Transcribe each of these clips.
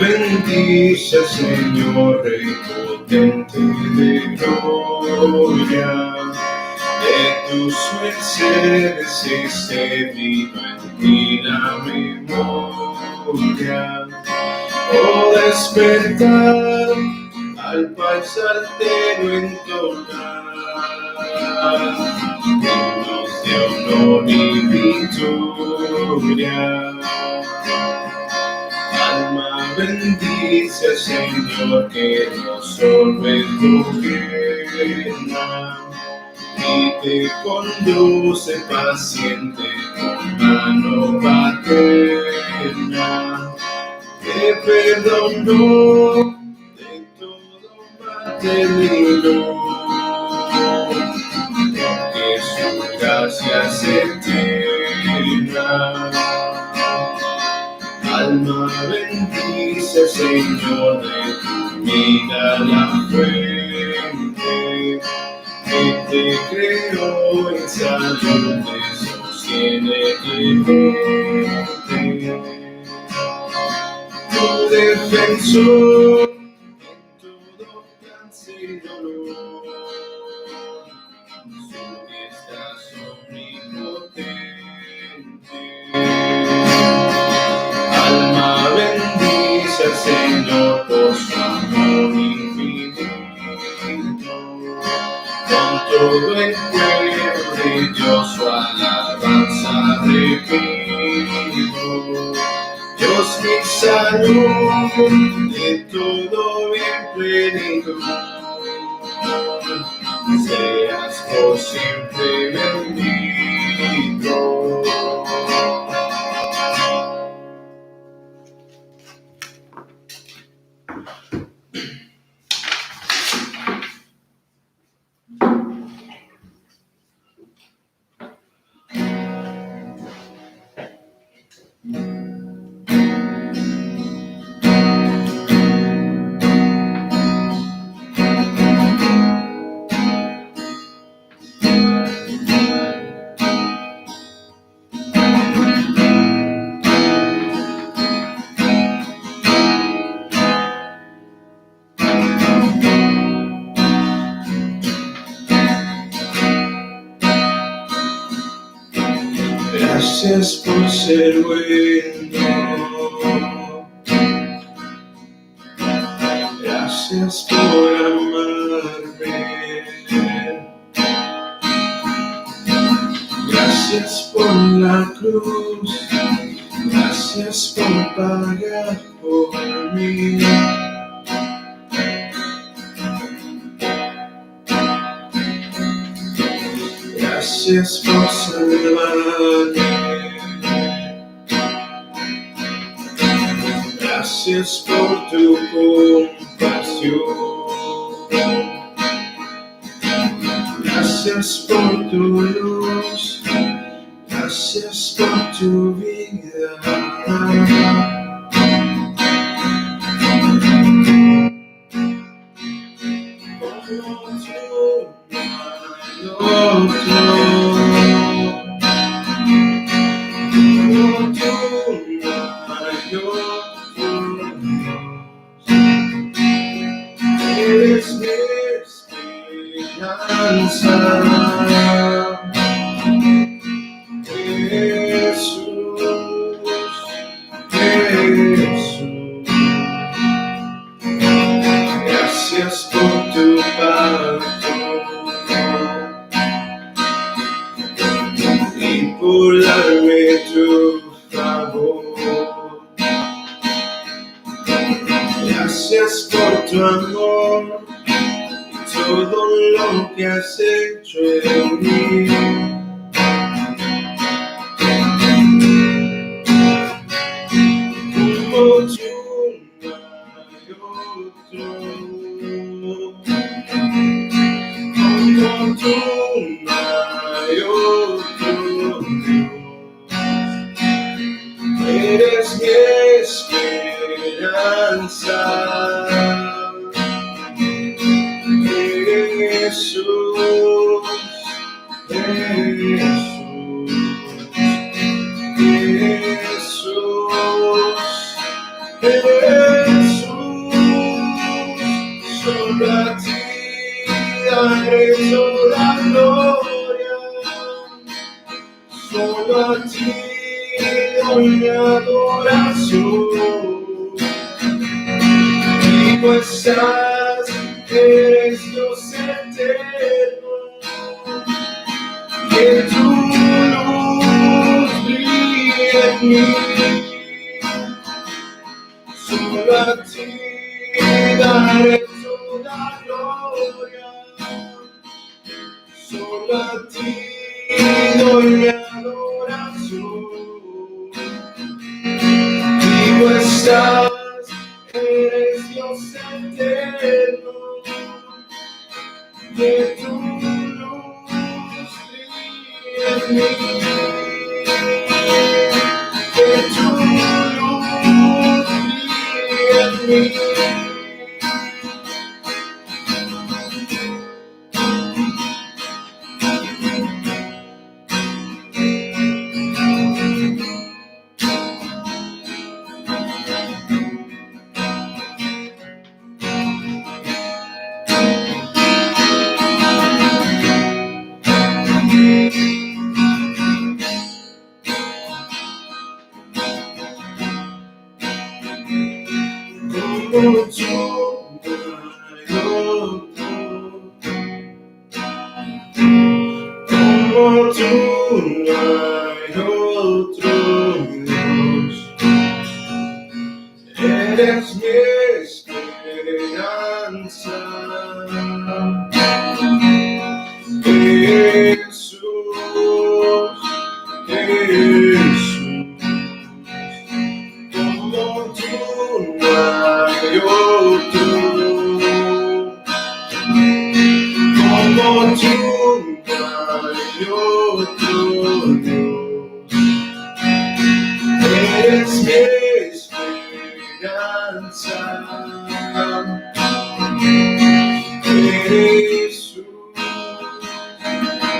bendice, Señor, Rey potente de gloria. De tus mercedes se viva en ti la memoria. Oh, despertar al paz altero entonar, himnos de honor y victoria. Alma bendice, Señor, que nos sorbe tu pena y te conduce paciente con mano paterna. Te perdonó de todo mal tenido, porque su gracia es eterna. Alma bendice, Señor, de tu vida la fuente, que te creó en salud, te sostiene clemente. Tu defensor en todo cáncer y dolor, su diestra es omnipotente. Alma bendice al Señor por su amor infinito, con todo el pueblo de Dios su alabanza repito. Dios mi salud, de todo bien plenitud, seas por siempre bendito. Gracias por ser bueno, gracias por amarme, gracias por la cruz, gracias por pagar por mí. Gracias por salvarme, gracias por tu compasión, gracias por tu luz, gracias por tu vida. Eres mi esperanza, Jesús, Jesús. Gracias por tu pacto y por darme tu favor. Gracias por tu amor y todo lo que has hecho en mí. Como tú no hay otro, como tú no hay otro Dios. Eres mi esperanza, Jesús, Jesús, Jesús, Jesús. daré toda gloria. Solo a ti doy mi adoración. Vivo estás, eres Dios eterno. Que tu luz brille en mí. Solo a ti daré toda gloria. Solo a ti doy mi adoración. Vivo estás, eres Dios eterno. Que tu luz brille en mí. Que tu luz brille en mí. Como tú no hay otro, como tú no hay otro Dios. Eres mi esperanza, Jesús, Jesús. Como tú no hay otro, como tú no hay otro Dios. Eres mi esperanza, Jesús,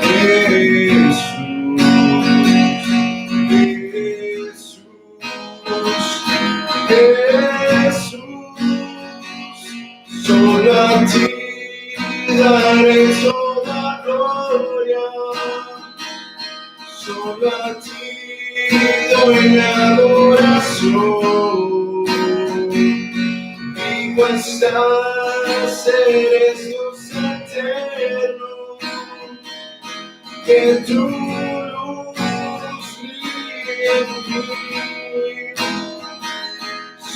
Jesús, Jesús. Solo a ti daré toda gloria. Solo a ti doy mi adoración. Vivo estás, eres Dios eterno. Que tu luz brille en mí.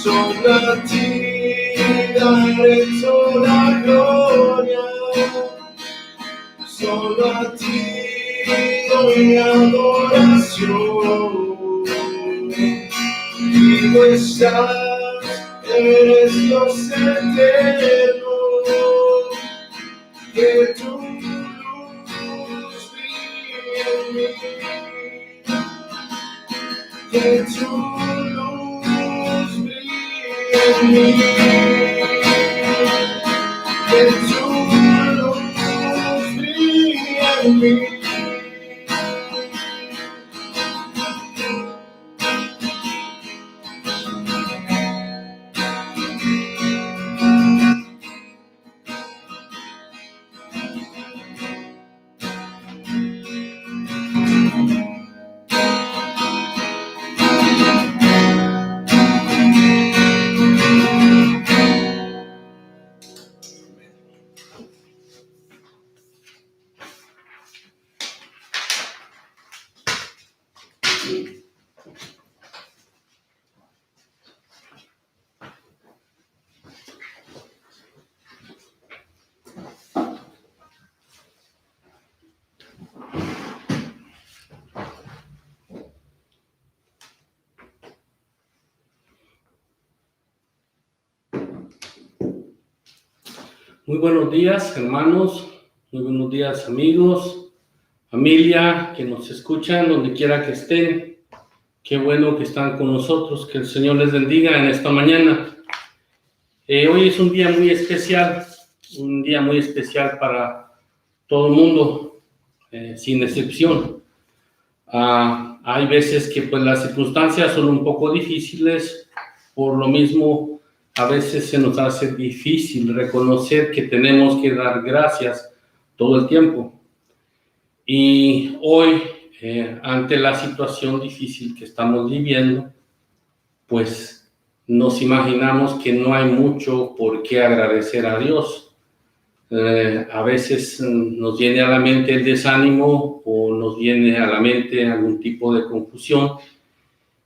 Solo a ti daré toda gloria. Solo a ti doy mi adoración. Vivo estás, eres Dios eterno. Que tu luz brille en mí. Que tu luz brille en mí. Que tu luz brille en mí. Muy buenos días, hermanos, muy buenos días, amigos, familia que nos escuchan, donde quiera que estén. Qué bueno que están con nosotros, que el Señor les bendiga en esta mañana. Hoy es un día muy especial para todo el mundo, sin excepción. Hay veces que pues las circunstancias son un poco difíciles, por lo mismo a veces se nos hace difícil reconocer que tenemos que dar gracias todo el tiempo. Y hoy, ante la situación difícil que estamos viviendo, pues nos imaginamos que no hay mucho por qué agradecer a Dios. A veces nos viene a la mente el desánimo o nos viene a la mente algún tipo de confusión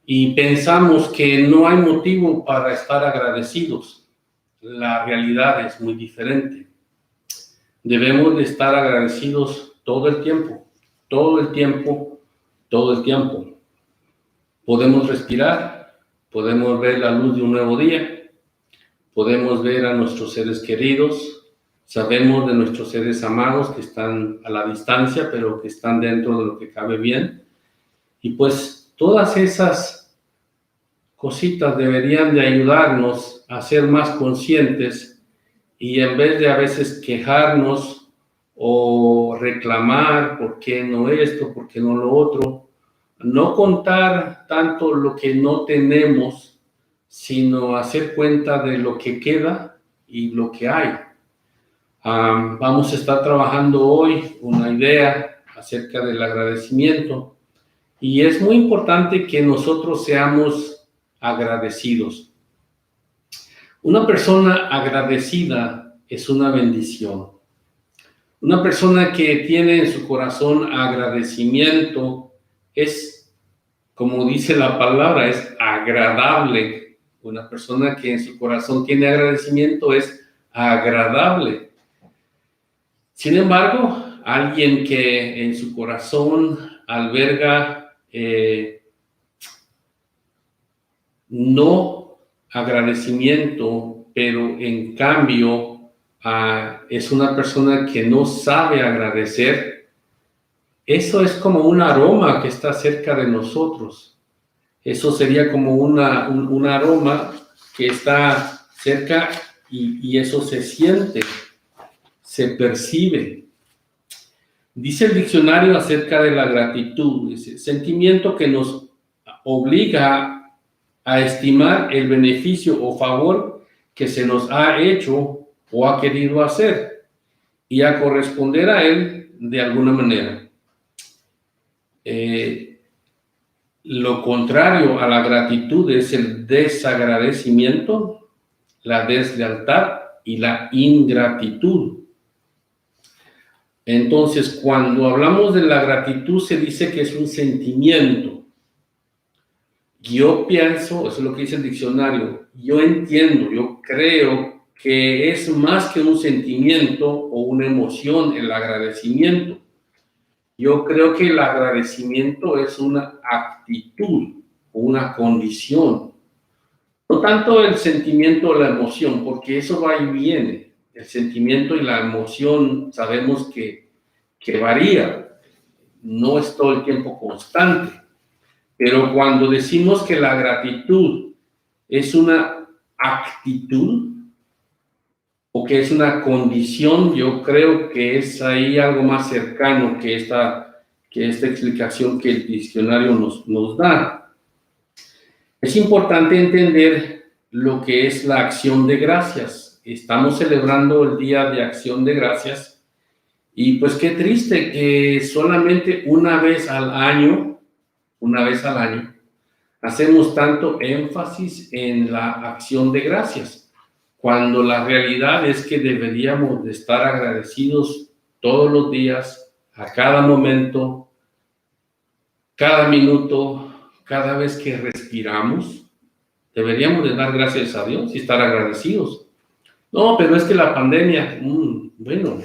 y pensamos que no hay motivo para estar agradecidos. La realidad es muy diferente. Debemos de estar agradecidos todo el tiempo, todo el tiempo, todo el tiempo. Podemos respirar, podemos ver la luz de un nuevo día, podemos ver a nuestros seres queridos, sabemos de nuestros seres amados que están a la distancia, pero que están dentro de lo que cabe bien. Y pues todas esas cositas deberían de ayudarnos a ser más conscientes y en vez de a veces quejarnos o reclamar por qué no esto, por qué no lo otro, no contar tanto lo que no tenemos, sino hacer cuenta de lo que queda y lo que hay. Vamos a estar trabajando hoy una idea acerca del agradecimiento y es muy importante que nosotros seamos agradecidos. Una persona agradecida es una bendición. Una persona que tiene en su corazón agradecimiento es, como dice la palabra, es agradable. Una persona que en su corazón tiene agradecimiento es agradable. Sin embargo, alguien que en su corazón alberga no agradecimiento, pero en cambio es una persona que no sabe agradecer, eso es como un aroma que está cerca de nosotros. Eso sería como un aroma que está cerca y eso se siente, se percibe. Dice el diccionario acerca de la gratitud, dice, sentimiento que nos obliga a estimar el beneficio o favor que se nos ha hecho o ha querido hacer y a corresponder a él de alguna manera. Lo contrario a la gratitud es el desagradecimiento, la deslealtad y la ingratitud. Entonces, cuando hablamos de la gratitud, se dice que es un sentimiento. Yo pienso, eso es lo que dice el diccionario, yo entiendo, yo creo que es más que un sentimiento o una emoción el agradecimiento. Yo creo que el agradecimiento es una actitud o una condición. No tanto el sentimiento o la emoción, porque eso va y viene. El sentimiento y la emoción sabemos que varía, no es todo el tiempo constante. Pero cuando decimos que la gratitud es una actitud o que es una condición, yo creo que es ahí algo más cercano que esta explicación que el diccionario nos da. Es importante entender lo que es la acción de gracias. Estamos celebrando el Día de Acción de Gracias y pues qué triste que solamente una vez al año, hacemos tanto énfasis en la acción de gracias, cuando la realidad es que deberíamos de estar agradecidos todos los días, a cada momento, cada minuto, cada vez que respiramos. Deberíamos de dar gracias a Dios y estar agradecidos. No, pero es que la pandemia, bueno,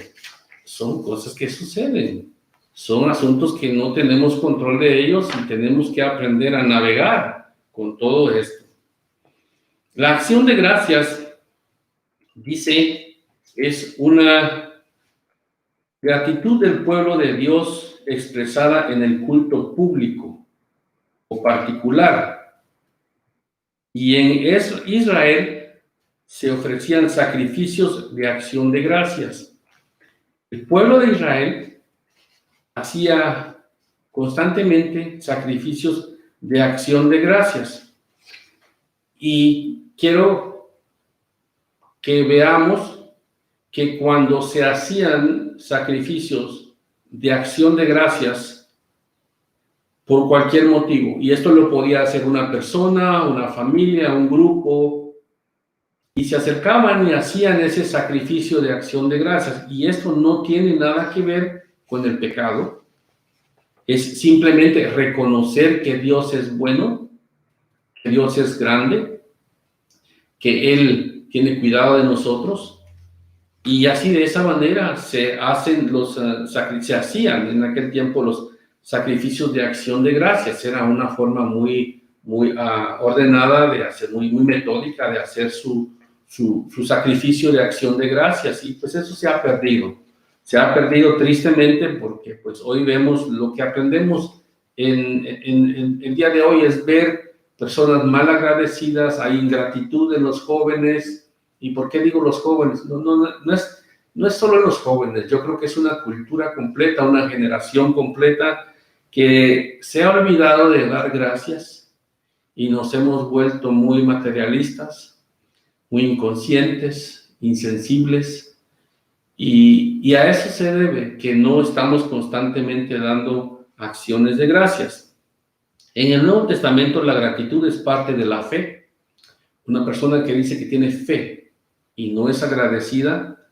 son cosas que suceden. Son asuntos que no tenemos control de ellos y tenemos que aprender a navegar con todo esto. La acción de gracias, dice, es una gratitud del pueblo de Dios expresada en el culto público o particular. Y en Israel se ofrecían sacrificios de acción de gracias. El pueblo de Israel hacía constantemente sacrificios de acción de gracias. Y quiero que veamos que cuando se hacían sacrificios de acción de gracias por cualquier motivo, y esto lo podía hacer una persona, una familia, un grupo, y se acercaban y hacían ese sacrificio de acción de gracias, y esto no tiene nada que ver con el pecado, es simplemente reconocer que Dios es bueno, que Dios es grande, que Él tiene cuidado de nosotros, y así de esa manera se hacen se hacían en aquel tiempo los sacrificios de acción de gracias. Era una forma muy ordenada de hacer, muy metódica de hacer su sacrificio de acción de gracias, y pues eso se ha perdido tristemente, porque pues hoy vemos lo que aprendemos en el día de hoy es ver personas mal agradecidas, hay ingratitud en los jóvenes. ¿Y por qué digo los jóvenes? No es solo los jóvenes, yo creo que es una cultura completa, una generación completa que se ha olvidado de dar gracias y nos hemos vuelto muy materialistas, muy inconscientes, insensibles, y a eso se debe que no estamos constantemente dando acciones de gracias. En el Nuevo Testamento la gratitud es parte de la fe. Una persona que dice que tiene fe y no es agradecida,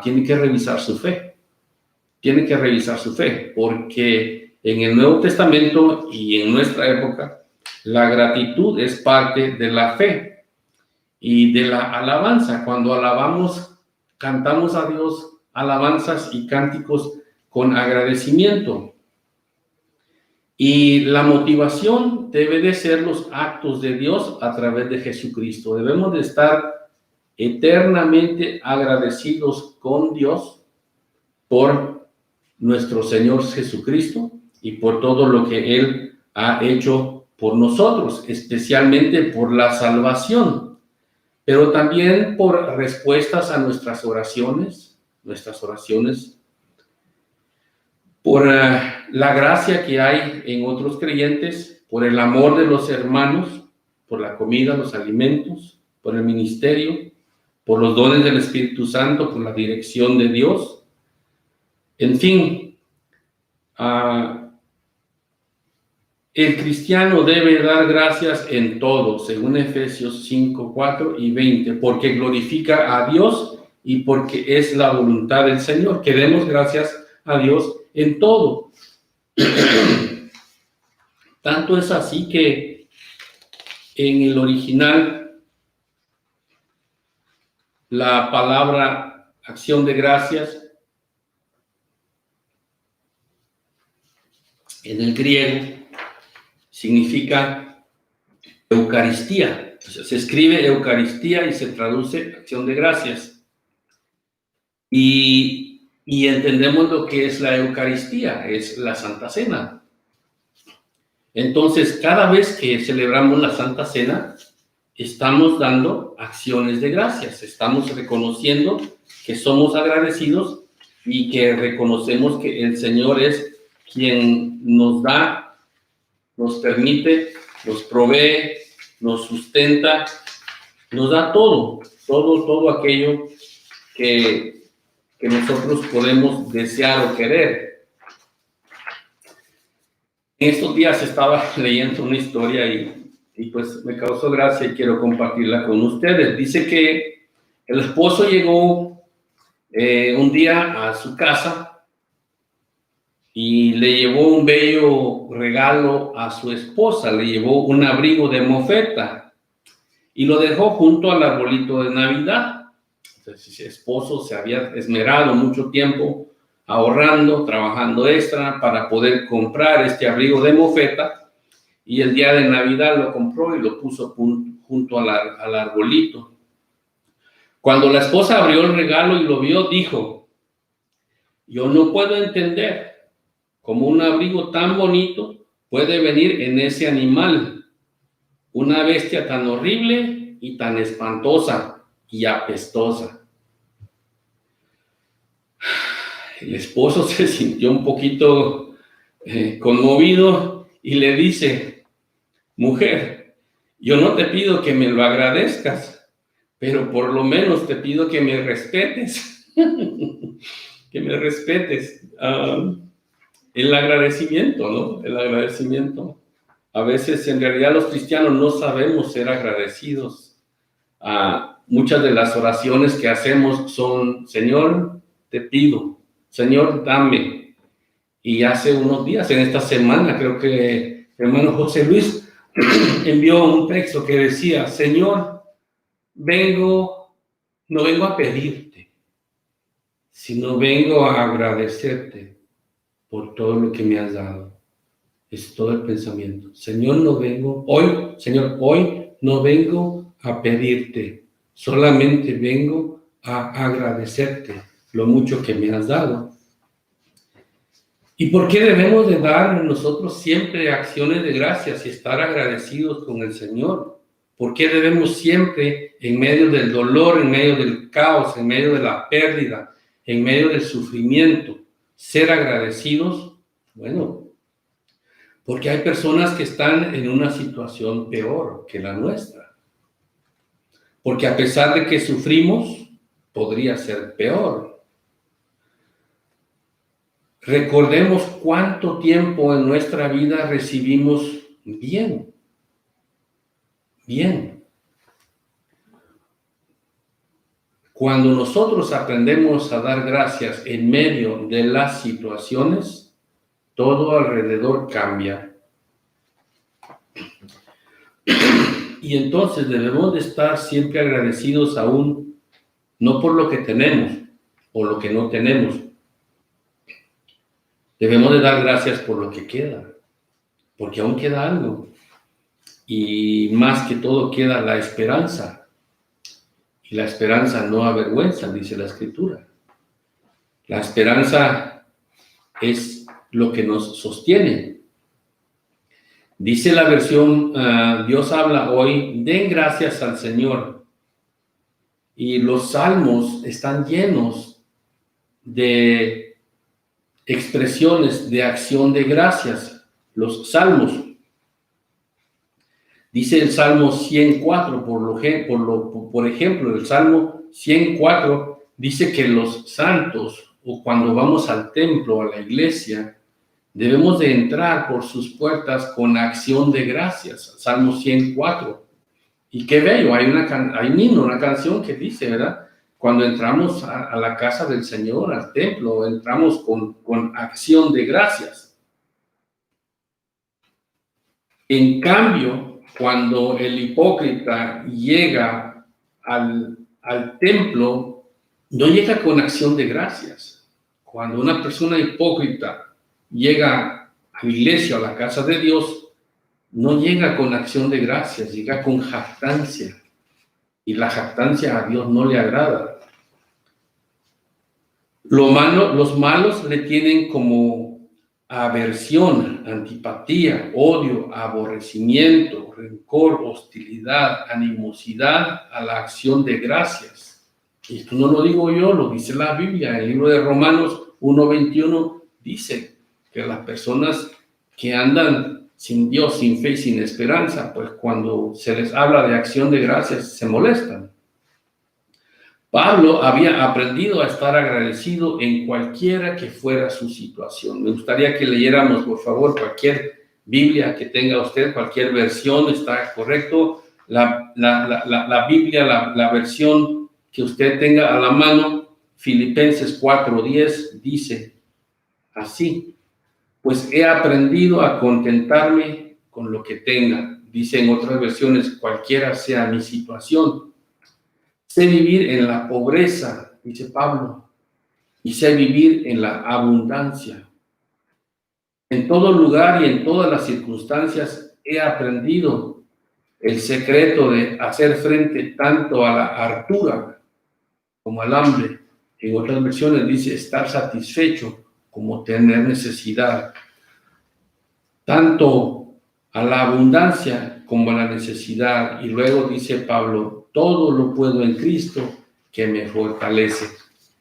tiene que revisar su fe. Tiene que revisar su fe, porque en el Nuevo Testamento y en nuestra época, la gratitud es parte de la fe y de la alabanza. Cuando alabamos, cantamos a Dios alabanzas y cánticos con agradecimiento. Y la motivación debe de ser los actos de Dios a través de Jesucristo. Debemos de estar eternamente agradecidos con Dios por nuestro Señor Jesucristo y por todo lo que Él ha hecho por nosotros, especialmente por la salvación, pero también por respuestas a nuestras oraciones, por la gracia que hay en otros creyentes, por el amor de los hermanos, por la comida, los alimentos, por el ministerio, por los dones del Espíritu Santo, por la dirección de Dios. En fin, el cristiano debe dar gracias en todo, según Efesios 5, 4 y 20, porque glorifica a Dios y porque es la voluntad del Señor. Que demos gracias a Dios en todo. Tanto es así que en el original la palabra acción de gracias en el griego significa Eucaristía. O sea, se escribe Eucaristía y se traduce acción de gracias. Y entendemos lo que es la Eucaristía, es la Santa Cena. Entonces, cada vez que celebramos la Santa Cena, estamos dando acciones de gracias, estamos reconociendo que somos agradecidos y que reconocemos que el Señor es quien nos da, nos permite, nos provee, nos sustenta, nos da todo aquello que nosotros podemos desear o querer. En estos días estaba leyendo una historia y pues me causó gracia y quiero compartirla con ustedes. Dice que el esposo llegó un día a su casa y le llevó un bello regalo a su esposa, le llevó un abrigo de mofeta y lo dejó junto al arbolito de Navidad. Entonces, el esposo se había esmerado mucho tiempo ahorrando, trabajando extra para poder comprar este abrigo de mofeta, y el día de Navidad lo compró y lo puso junto al arbolito. Cuando la esposa abrió el regalo y lo vio, dijo: yo no puedo entender cómo un abrigo tan bonito puede venir en ese animal, una bestia tan horrible y tan espantosa y apestosa. El esposo se sintió un poquito conmovido y le dice: mujer, yo no te pido que me lo agradezcas, pero por lo menos te pido que me respetes, que me respetes. El agradecimiento, ¿no? El agradecimiento. A veces, en realidad, los cristianos no sabemos ser agradecidos. Muchas de las oraciones que hacemos son, Señor, te pido, Señor, dame. Y hace unos días, en esta semana, creo que el hermano José Luis envió un texto que decía, Señor, no vengo a pedirte, sino vengo a agradecerte por todo lo que me has dado. Es todo el pensamiento. Señor, hoy no vengo a pedirte, solamente vengo a agradecerte lo mucho que me has dado. ¿Y por qué debemos de dar nosotros siempre acciones de gracias y estar agradecidos con el Señor? ¿Por qué debemos siempre, en medio del dolor, en medio del caos, en medio de la pérdida, en medio del sufrimiento, ser agradecidos? Bueno, porque hay personas que están en una situación peor que la nuestra. Porque a pesar de que sufrimos, podría ser peor. Recordemos cuánto tiempo en nuestra vida recibimos bien. Cuando nosotros aprendemos a dar gracias en medio de las situaciones, todo alrededor cambia. Y entonces debemos de estar siempre agradecidos aún, no por lo que tenemos o lo que no tenemos. Debemos de dar gracias por lo que queda, porque aún queda algo. Y más que todo queda la esperanza. Y la esperanza no avergüenza, dice la Escritura. La esperanza es lo que nos sostiene. Dice la versión, Dios habla hoy, den gracias al Señor. Y los salmos están llenos de expresiones de acción de gracias. Los salmos. Dice el Salmo 104, por ejemplo, el Salmo 104 dice que los santos, o cuando vamos al templo, a la iglesia, debemos de entrar por sus puertas con acción de gracias. Salmo 104. Y qué bello, hay un himno, una canción que dice, ¿verdad? Cuando entramos a la casa del Señor, al templo, entramos con acción de gracias. En cambio, cuando el hipócrita llega al templo, no llega con acción de gracias. Cuando una persona hipócrita llega a la iglesia, a la casa de Dios, no llega con acción de gracias, llega con jactancia. Y la jactancia a Dios no le agrada. Los malos le tienen como aversión, antipatía, odio, aborrecimiento, rencor, hostilidad, animosidad a la acción de gracias. Y esto no lo digo yo, lo dice la Biblia. El libro de Romanos 1:21 dice que las personas que andan sin Dios, sin fe y sin esperanza, pues cuando se les habla de acción de gracias, se molestan. Pablo había aprendido a estar agradecido en cualquiera que fuera su situación. Me gustaría que leyéramos, por favor, cualquier Biblia que tenga usted, cualquier versión, está correcto. La Biblia, la versión que usted tenga a la mano, Filipenses 4:10, dice así: pues he aprendido a contentarme con lo que tenga. Dice en otras versiones, cualquiera sea mi situación. Sé vivir en la pobreza, dice Pablo, y sé vivir en la abundancia. En todo lugar y en todas las circunstancias he aprendido el secreto de hacer frente tanto a la hartura como al hambre. En otras versiones dice estar satisfecho como tener necesidad. Tanto a la abundancia como a la necesidad. Y luego dice Pablo, todo lo puedo en Cristo que me fortalece.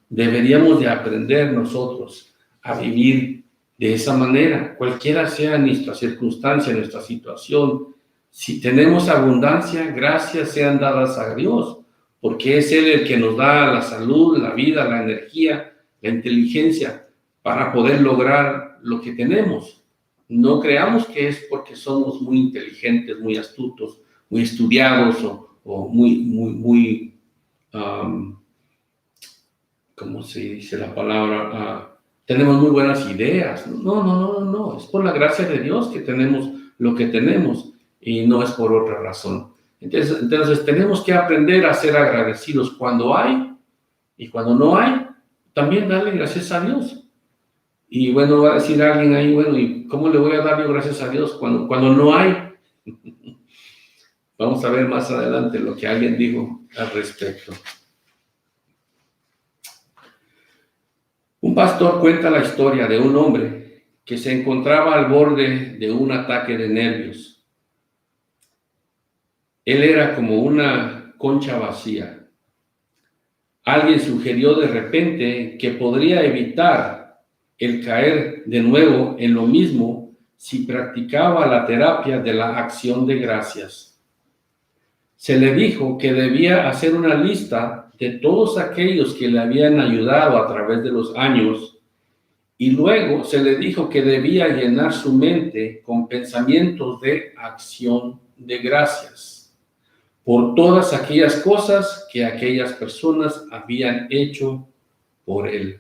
Deberíamos de aprender nosotros a vivir de esa manera, cualquiera sea nuestra circunstancia, nuestra situación. Si tenemos abundancia, gracias sean dadas a Dios, porque es Él el que nos da la salud, la vida, la energía, la inteligencia para poder lograr lo que tenemos. No creamos que es porque somos muy inteligentes, muy astutos, muy estudiados o muy ¿cómo se dice la palabra? Tenemos muy buenas ideas. No. Es por la gracia de Dios que tenemos lo que tenemos y no es por otra razón. Entonces tenemos que aprender a ser agradecidos cuando hay y cuando no hay, también darle gracias a Dios. Y bueno, va a decir alguien ahí, bueno, ¿y cómo le voy a dar yo gracias a Dios cuando no hay? Vamos a ver más adelante lo que alguien dijo al respecto. Un pastor cuenta la historia de un hombre que se encontraba al borde de un ataque de nervios. Él era como una concha vacía. Alguien sugirió de repente que podría evitar el caer de nuevo en lo mismo si practicaba la terapia de la acción de gracias. Se le dijo que debía hacer una lista de todos aquellos que le habían ayudado a través de los años y luego se le dijo que debía llenar su mente con pensamientos de acción de gracias por todas aquellas cosas que aquellas personas habían hecho por él.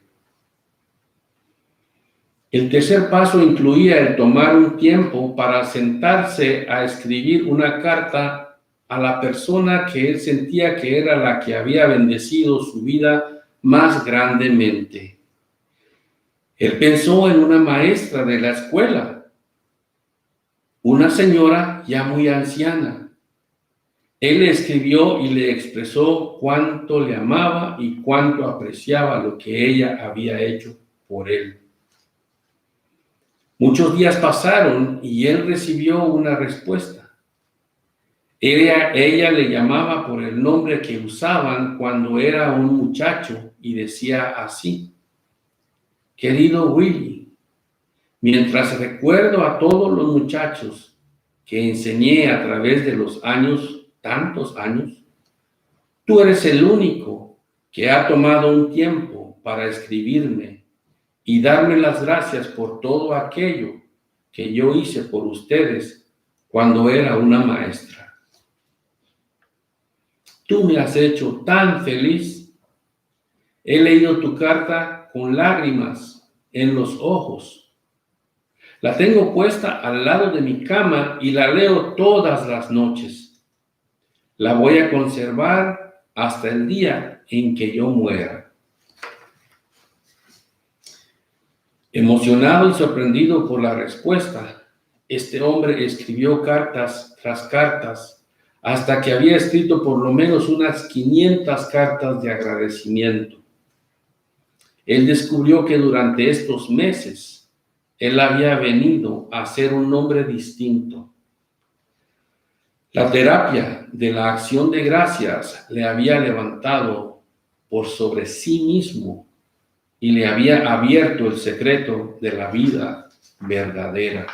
El tercer paso incluía el tomar un tiempo para sentarse a escribir una carta a la persona que él sentía que era la que había bendecido su vida más grandemente. Él pensó en una maestra de la escuela, una señora ya muy anciana. Él le escribió y le expresó cuánto le amaba y cuánto apreciaba lo que ella había hecho por él. Muchos días pasaron y él recibió una respuesta. Ella le llamaba por el nombre que usaban cuando era un muchacho y decía así: querido Willy, mientras recuerdo a todos los muchachos que enseñé a través de los años, tantos años, tú eres el único que ha tomado un tiempo para escribirme y darme las gracias por todo aquello que yo hice por ustedes cuando era una maestra. Tú me has hecho tan feliz. He leído tu carta con lágrimas en los ojos. La tengo puesta al lado de mi cama y la leo todas las noches. La voy a conservar hasta el día en que yo muera. Emocionado y sorprendido por la respuesta, este hombre escribió cartas tras cartas hasta que había escrito por lo menos unas 500 cartas de agradecimiento. Él descubrió que durante estos meses él había venido a ser un hombre distinto. La terapia de la acción de gracias le había levantado por sobre sí mismo y le había abierto el secreto de la vida verdadera.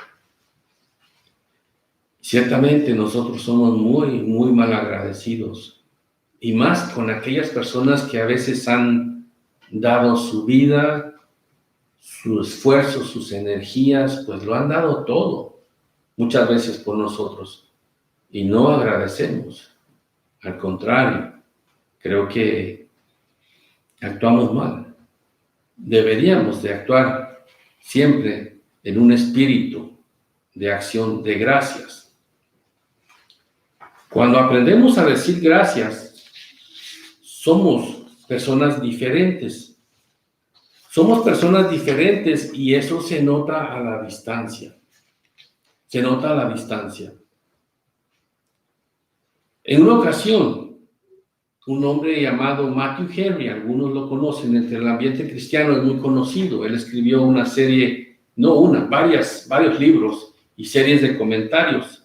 Ciertamente nosotros somos muy mal agradecidos, y más con aquellas personas que a veces han dado su vida, su esfuerzo, sus energías, pues lo han dado todo, muchas veces por nosotros. Y no agradecemos. Al contrario, creo que actuamos mal. Deberíamos de actuar siempre en un espíritu de acción de gracias. Cuando aprendemos a decir gracias, somos personas diferentes. Somos personas diferentes y eso se nota a la distancia. Se nota a la distancia. En una ocasión, un hombre llamado Matthew Henry, algunos lo conocen, entre el ambiente cristiano es muy conocido. Él escribió una serie, varios libros y series de comentarios.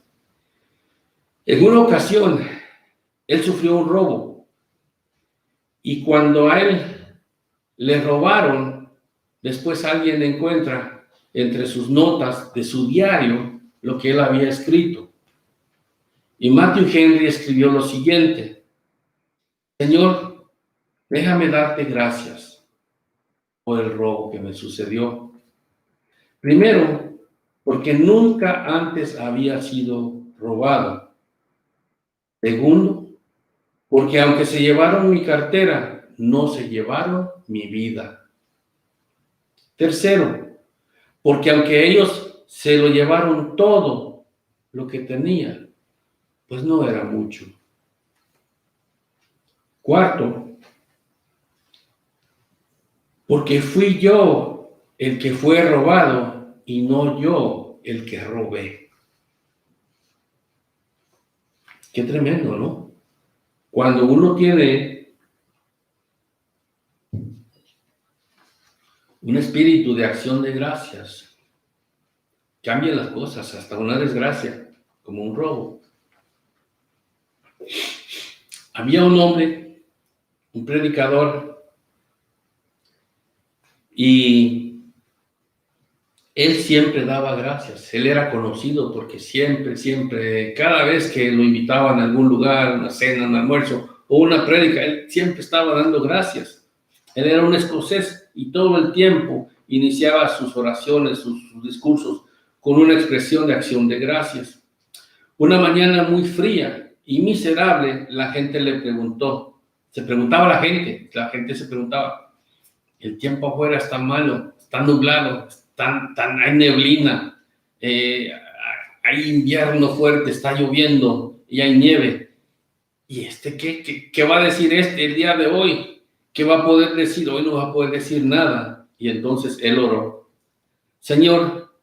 En una ocasión, él sufrió un robo y cuando a él le robaron, después alguien encuentra entre sus notas de su diario lo que él había escrito. Y Matthew Henry escribió lo siguiente: Señor, déjame darte gracias por el robo que me sucedió. Primero, porque nunca antes había sido robado. Segundo, porque aunque se llevaron mi cartera, no se llevaron mi vida. Tercero, porque aunque ellos se lo llevaron todo lo que tenía, pues no era mucho. Cuarto, porque fui yo el que fue robado y no yo el que robé. Qué tremendo, ¿no? Cuando uno tiene un espíritu de acción de gracias, cambian las cosas, hasta una desgracia, como un robo. Había un hombre, un predicador, y él siempre daba gracias. Él era conocido porque siempre, cada vez que lo invitaban a algún lugar, una cena, un almuerzo o una prédica, él siempre estaba dando gracias. Él era un escocés y todo el tiempo iniciaba sus oraciones, sus discursos con una expresión de acción de gracias. Una mañana muy fría y miserable, la gente le preguntó, se preguntaba la gente se preguntaba, el tiempo afuera está malo, está nublado, hay neblina, hay invierno fuerte, está lloviendo y hay nieve. ¿Y qué va a decir el día de hoy? ¿Qué va a poder decir? Hoy no va a poder decir nada. Y entonces él oró. Señor,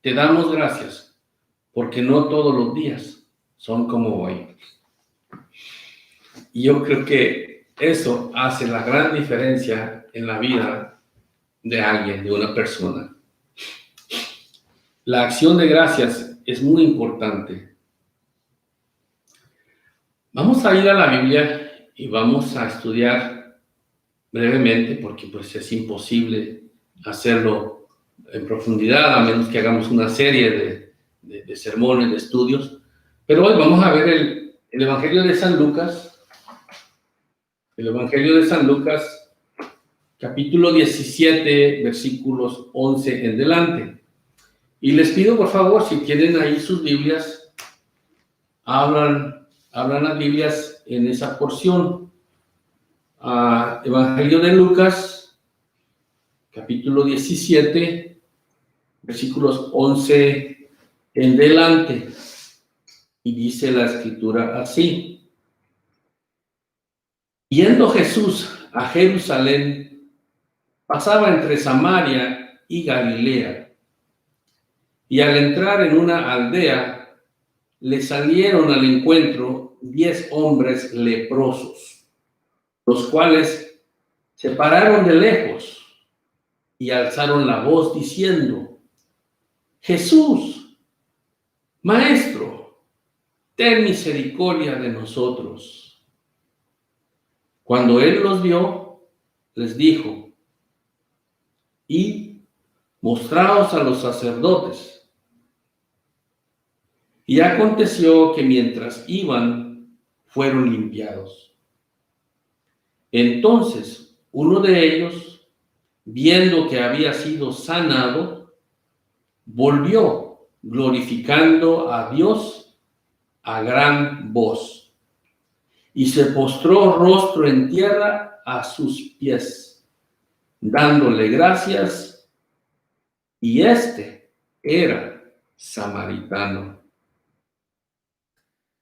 te damos gracias porque no todos los días son como hoy. Y yo creo que eso hace la gran diferencia en la vida de alguien, de una persona. La acción de gracias es muy importante. Vamos a ir a la Biblia y vamos a estudiar brevemente, porque pues es imposible hacerlo en profundidad, a menos que hagamos una serie de sermones, de estudios. Pero hoy vamos a ver el Evangelio de San Lucas. El Evangelio de San Lucas, capítulo 17, versículos 11 en delante. Y les pido, por favor, si tienen ahí sus Biblias, abran las Biblias en esa porción. Evangelio de Lucas, capítulo 17, versículos 11 en delante. Y dice la Escritura así. Yendo Jesús a Jerusalén, pasaba entre Samaria y Galilea. Y al entrar en una aldea, le salieron al encuentro 10 hombres leprosos, los cuales se pararon de lejos y alzaron la voz diciendo: Jesús, Maestro, ten misericordia de nosotros. Cuando él los vio, les dijo: Id, mostraos a los sacerdotes. Y aconteció que mientras iban, fueron limpiados. Entonces, uno de ellos, viendo que había sido sanado, volvió, glorificando a Dios a gran voz, y se postró rostro en tierra a sus pies, dándole gracias, y este era samaritano.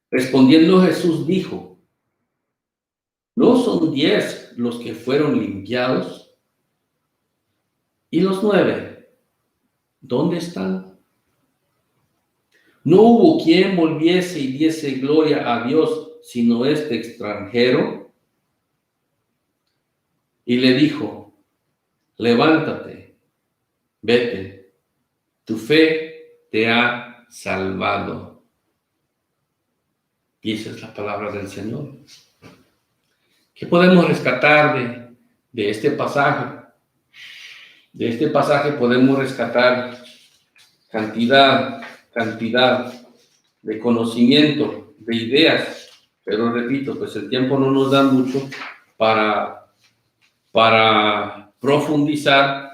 Respondiendo Jesús dijo: ¿no son 10 los que fueron limpiados? ¿Y los 9, dónde están? No hubo quien volviese y diese gloria a Dios, sino este extranjero. Y le dijo: levántate, vete, tu fe te ha salvado. Y esa es la palabra del Señor. ¿Qué podemos rescatar de este pasaje? De este pasaje podemos rescatar cantidad de conocimiento, de ideas pero repito, pues el tiempo no nos da mucho para profundizar,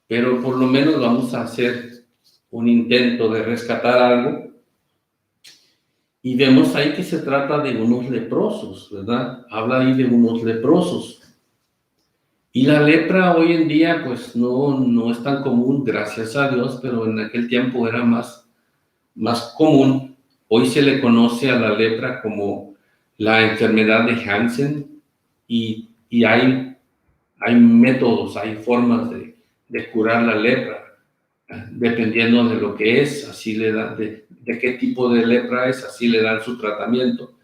pero por lo menos vamos a hacer un intento de rescatar algo. Y vemos ahí que se trata de unos leprosos, ¿verdad? Habla ahí de unos leprosos. Y la lepra hoy en día, pues no es tan común, gracias a Dios, pero en aquel tiempo era más común. Hoy se le conoce a la lepra como la enfermedad de Hansen y hay métodos, hay formas de curar la lepra, dependiendo de lo que es, así le dan, de qué tipo de lepra es, así le dan su tratamiento.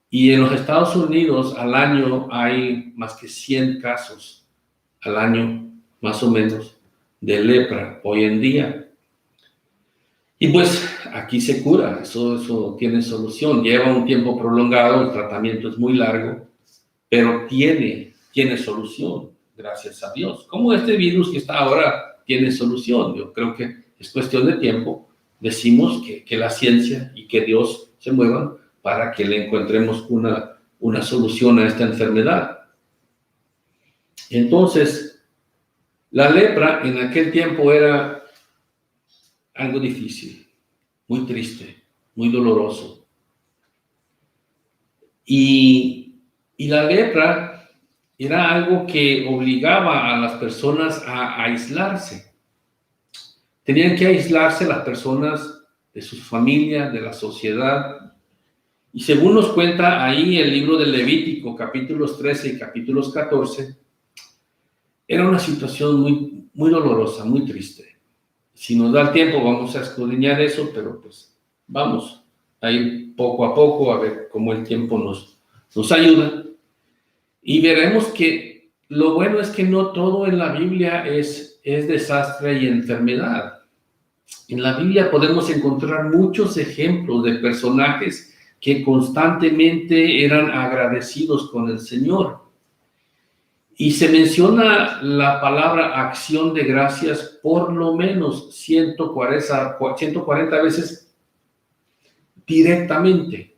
Y en los Estados Unidos al año hay más que 100 casos al año, más o menos, de lepra hoy en día. Y pues aquí se cura, eso tiene solución, lleva un tiempo prolongado, el tratamiento es muy largo, pero tiene solución, gracias a Dios. Como este virus que está ahora tiene solución, yo creo que es cuestión de tiempo. Decimos que la ciencia y que Dios se muevan para que le encontremos una solución a esta enfermedad. Entonces, la lepra en aquel tiempo era algo difícil, muy triste, muy doloroso. Y la lepra era algo que obligaba a las personas a aislarse. Tenían que aislarse las personas de sus familias, de la sociedad. Y según nos cuenta ahí el libro de Levítico, capítulos 13 y capítulos 14, era una situación muy, muy dolorosa, muy triste. Si nos da el tiempo vamos a escudriñar eso, pero pues vamos a ir poco a poco a ver cómo el tiempo nos ayuda. Y veremos que lo bueno es que no todo en la Biblia es desastre y enfermedad. En la Biblia podemos encontrar muchos ejemplos de personajes que constantemente eran agradecidos con el Señor. Y se menciona la palabra acción de gracias por lo menos 140 veces directamente.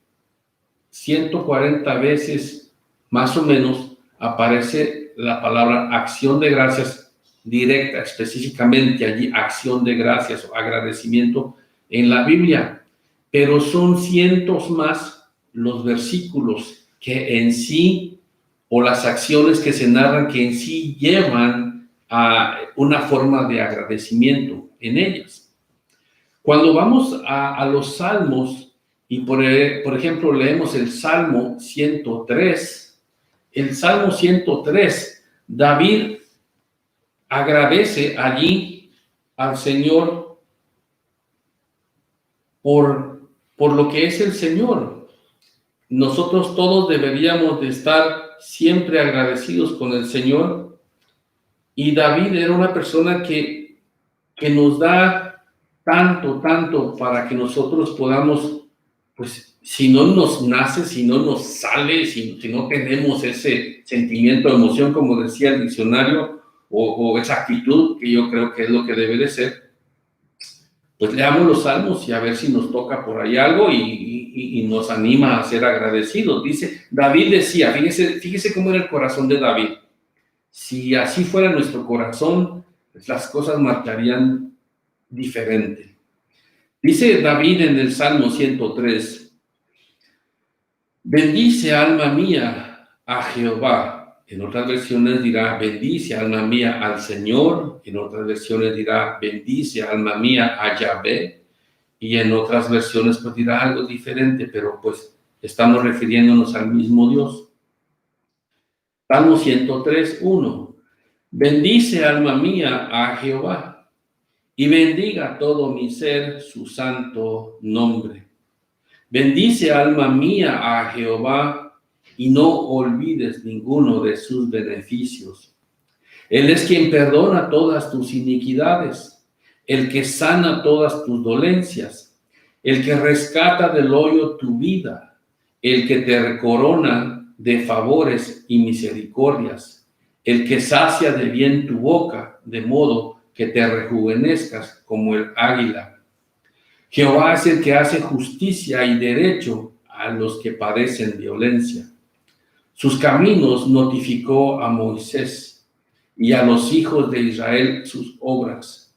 140 veces más o menos aparece la palabra acción de gracias directa, específicamente allí, acción de gracias o agradecimiento en la Biblia. Pero son cientos más los versículos que en sí, o las acciones que se narran que en sí llevan a una forma de agradecimiento en ellas. Cuando vamos a los salmos, y por ejemplo leemos el Salmo 103, David agradece allí al Señor por lo que es el Señor. Nosotros todos deberíamos de estar siempre agradecidos con el Señor, y David era una persona que nos da tanto para que nosotros podamos, pues si no nos nace, si no nos sale, si no tenemos ese sentimiento de emoción, como decía el diccionario, o esa actitud que yo creo que es lo que debe de ser, pues leamos los salmos y a ver si nos toca por ahí algo y nos anima a ser agradecidos. David decía, fíjese cómo era el corazón de David. Si así fuera nuestro corazón, pues las cosas marcharían diferente. Dice David en el Salmo 103, bendice alma mía a Jehová. En otras versiones dirá, bendice alma mía al Señor. En otras versiones dirá, bendice alma mía a Yahvé. Y en otras versiones pues dirá algo diferente, pero pues estamos refiriéndonos al mismo Dios. Salmo 103, 1. Bendice alma mía a Jehová, y bendiga todo mi ser su santo nombre. Bendice alma mía a Jehová, y no olvides ninguno de sus beneficios. Él es quien perdona todas tus iniquidades, el que sana todas tus dolencias, el que rescata del hoyo tu vida, el que te corona de favores y misericordias, el que sacia de bien tu boca, de modo que te rejuvenezcas como el águila. Jehová es el que hace justicia y derecho, a los que padecen violencia. Sus caminos notificó a Moisés y a los hijos de Israel sus obras.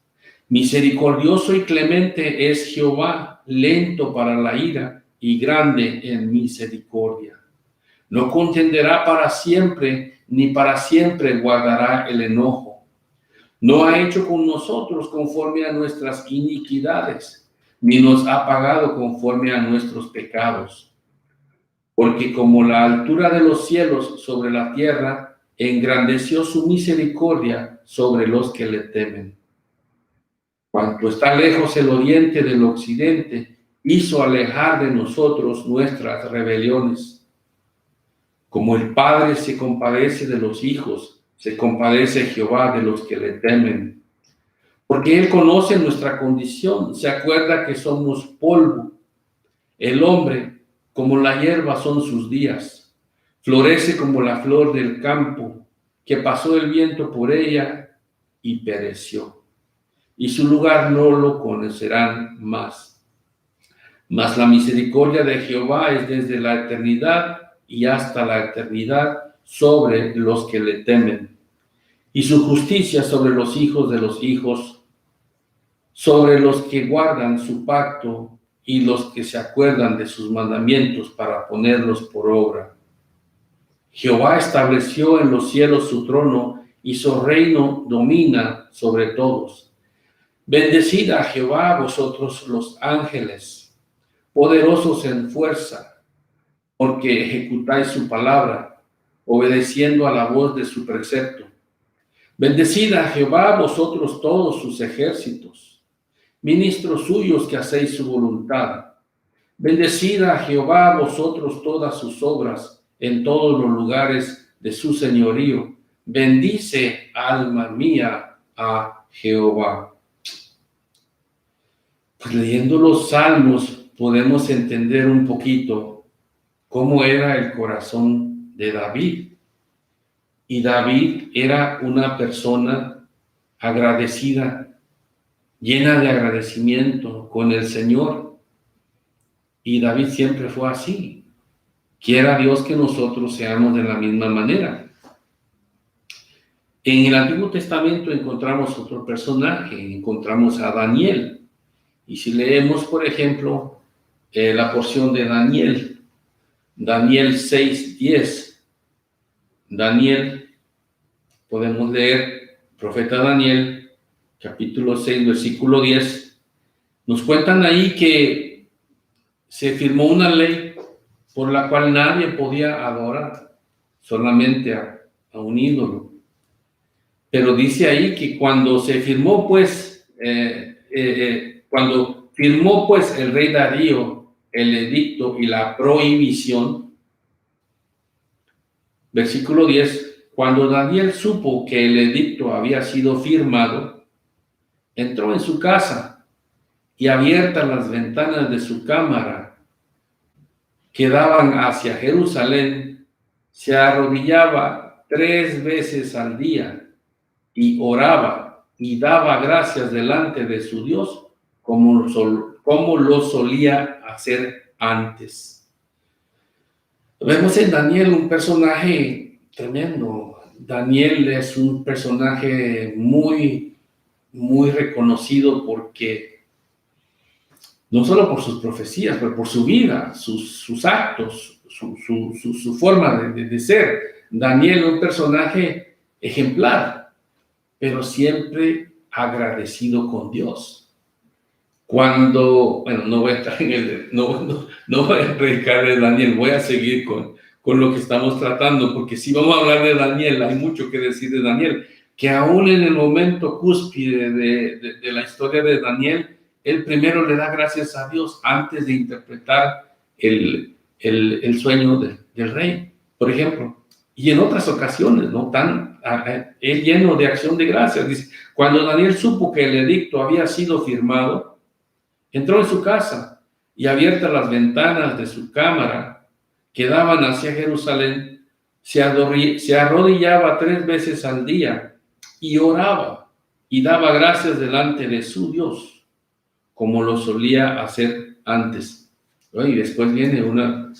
Misericordioso y clemente es Jehová, lento para la ira y grande en misericordia. No contenderá para siempre, ni para siempre guardará el enojo. No ha hecho con nosotros conforme a nuestras iniquidades, ni nos ha pagado conforme a nuestros pecados. Porque como la altura de los cielos sobre la tierra, engrandeció su misericordia sobre los que le temen. Cuanto está lejos el oriente del occidente, hizo alejar de nosotros nuestras rebeliones. Como el Padre se compadece de los hijos, se compadece Jehová de los que le temen. Porque Él conoce nuestra condición, se acuerda que somos polvo. El hombre, como la hierba son sus días, florece como la flor del campo, que pasó el viento por ella y pereció. Y su lugar no lo conocerán más. Mas la misericordia de Jehová es desde la eternidad y hasta la eternidad sobre los que le temen, y su justicia sobre los hijos de los hijos, sobre los que guardan su pacto y los que se acuerdan de sus mandamientos para ponerlos por obra. Jehová estableció en los cielos su trono y su reino domina sobre todos. Bendecid a Jehová vosotros los ángeles, poderosos en fuerza, porque ejecutáis su palabra, obedeciendo a la voz de su precepto. Bendecid a Jehová vosotros todos sus ejércitos, ministros suyos que hacéis su voluntad. Bendecid a Jehová vosotros todas sus obras en todos los lugares de su señorío. Bendice, alma mía, a Jehová. Pues leyendo los salmos podemos entender un poquito cómo era el corazón de David. Y David era una persona agradecida, llena de agradecimiento con el Señor. Y David siempre fue así. Quiera Dios que nosotros seamos de la misma manera. En el Antiguo Testamento encontramos otro personaje, encontramos a Daniel. Y si leemos, por ejemplo, la porción de Daniel 6:10. Daniel, podemos leer, profeta Daniel, capítulo 6, versículo 10. Nos cuentan ahí que se firmó una ley por la cual nadie podía adorar solamente a un ídolo. Pero dice ahí que cuando se firmó, cuando firmó el rey Darío el edicto y la prohibición, versículo 10, cuando Daniel supo que el edicto había sido firmado, entró en su casa y abiertas las ventanas de su cámara que daban hacia Jerusalén, se arrodillaba 3 veces al día y oraba y daba gracias delante de su Dios como lo solía hacer antes. Vemos en Daniel un personaje tremendo. Daniel es un personaje muy, muy reconocido porque no solo por sus profecías, pero por su vida, sus actos, su forma de ser. Daniel, un personaje ejemplar, pero siempre agradecido con Dios. No voy a entrar no voy a predicar de Daniel, voy a seguir con lo que estamos tratando, porque si vamos a hablar de Daniel, hay mucho que decir de Daniel, que aún en el momento cúspide de la historia de Daniel, él primero le da gracias a Dios antes de interpretar el sueño del rey, por ejemplo. Y en otras ocasiones, ¿no? Él lleno de acción de gracias. Dice, cuando Daniel supo que el edicto había sido firmado, entró en su casa y abiertas las ventanas de su cámara que daban hacia Jerusalén, se arrodillaba 3 veces al día y oraba y daba gracias delante de su Dios, como lo solía hacer antes. ¿no? Y después viene una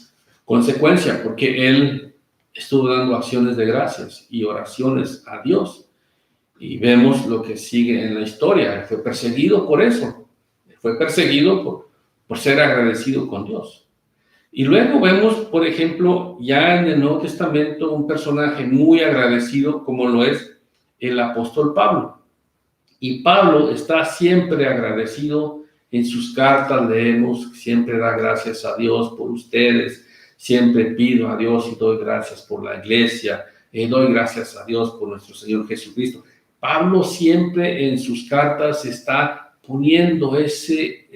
consecuencia, porque él estuvo dando acciones de gracias y oraciones a Dios. Y vemos lo que sigue en la historia. Fue perseguido por eso. Fue perseguido por ser agradecido con Dios. Y luego vemos, por ejemplo, ya en el Nuevo Testamento, un personaje muy agradecido como lo es el apóstol Pablo. Y Pablo está siempre agradecido. En sus cartas leemos, siempre da gracias a Dios por ustedes, siempre pido a Dios y doy gracias por la iglesia, doy gracias a Dios por nuestro Señor Jesucristo. Pablo siempre en sus cartas está poniendo ese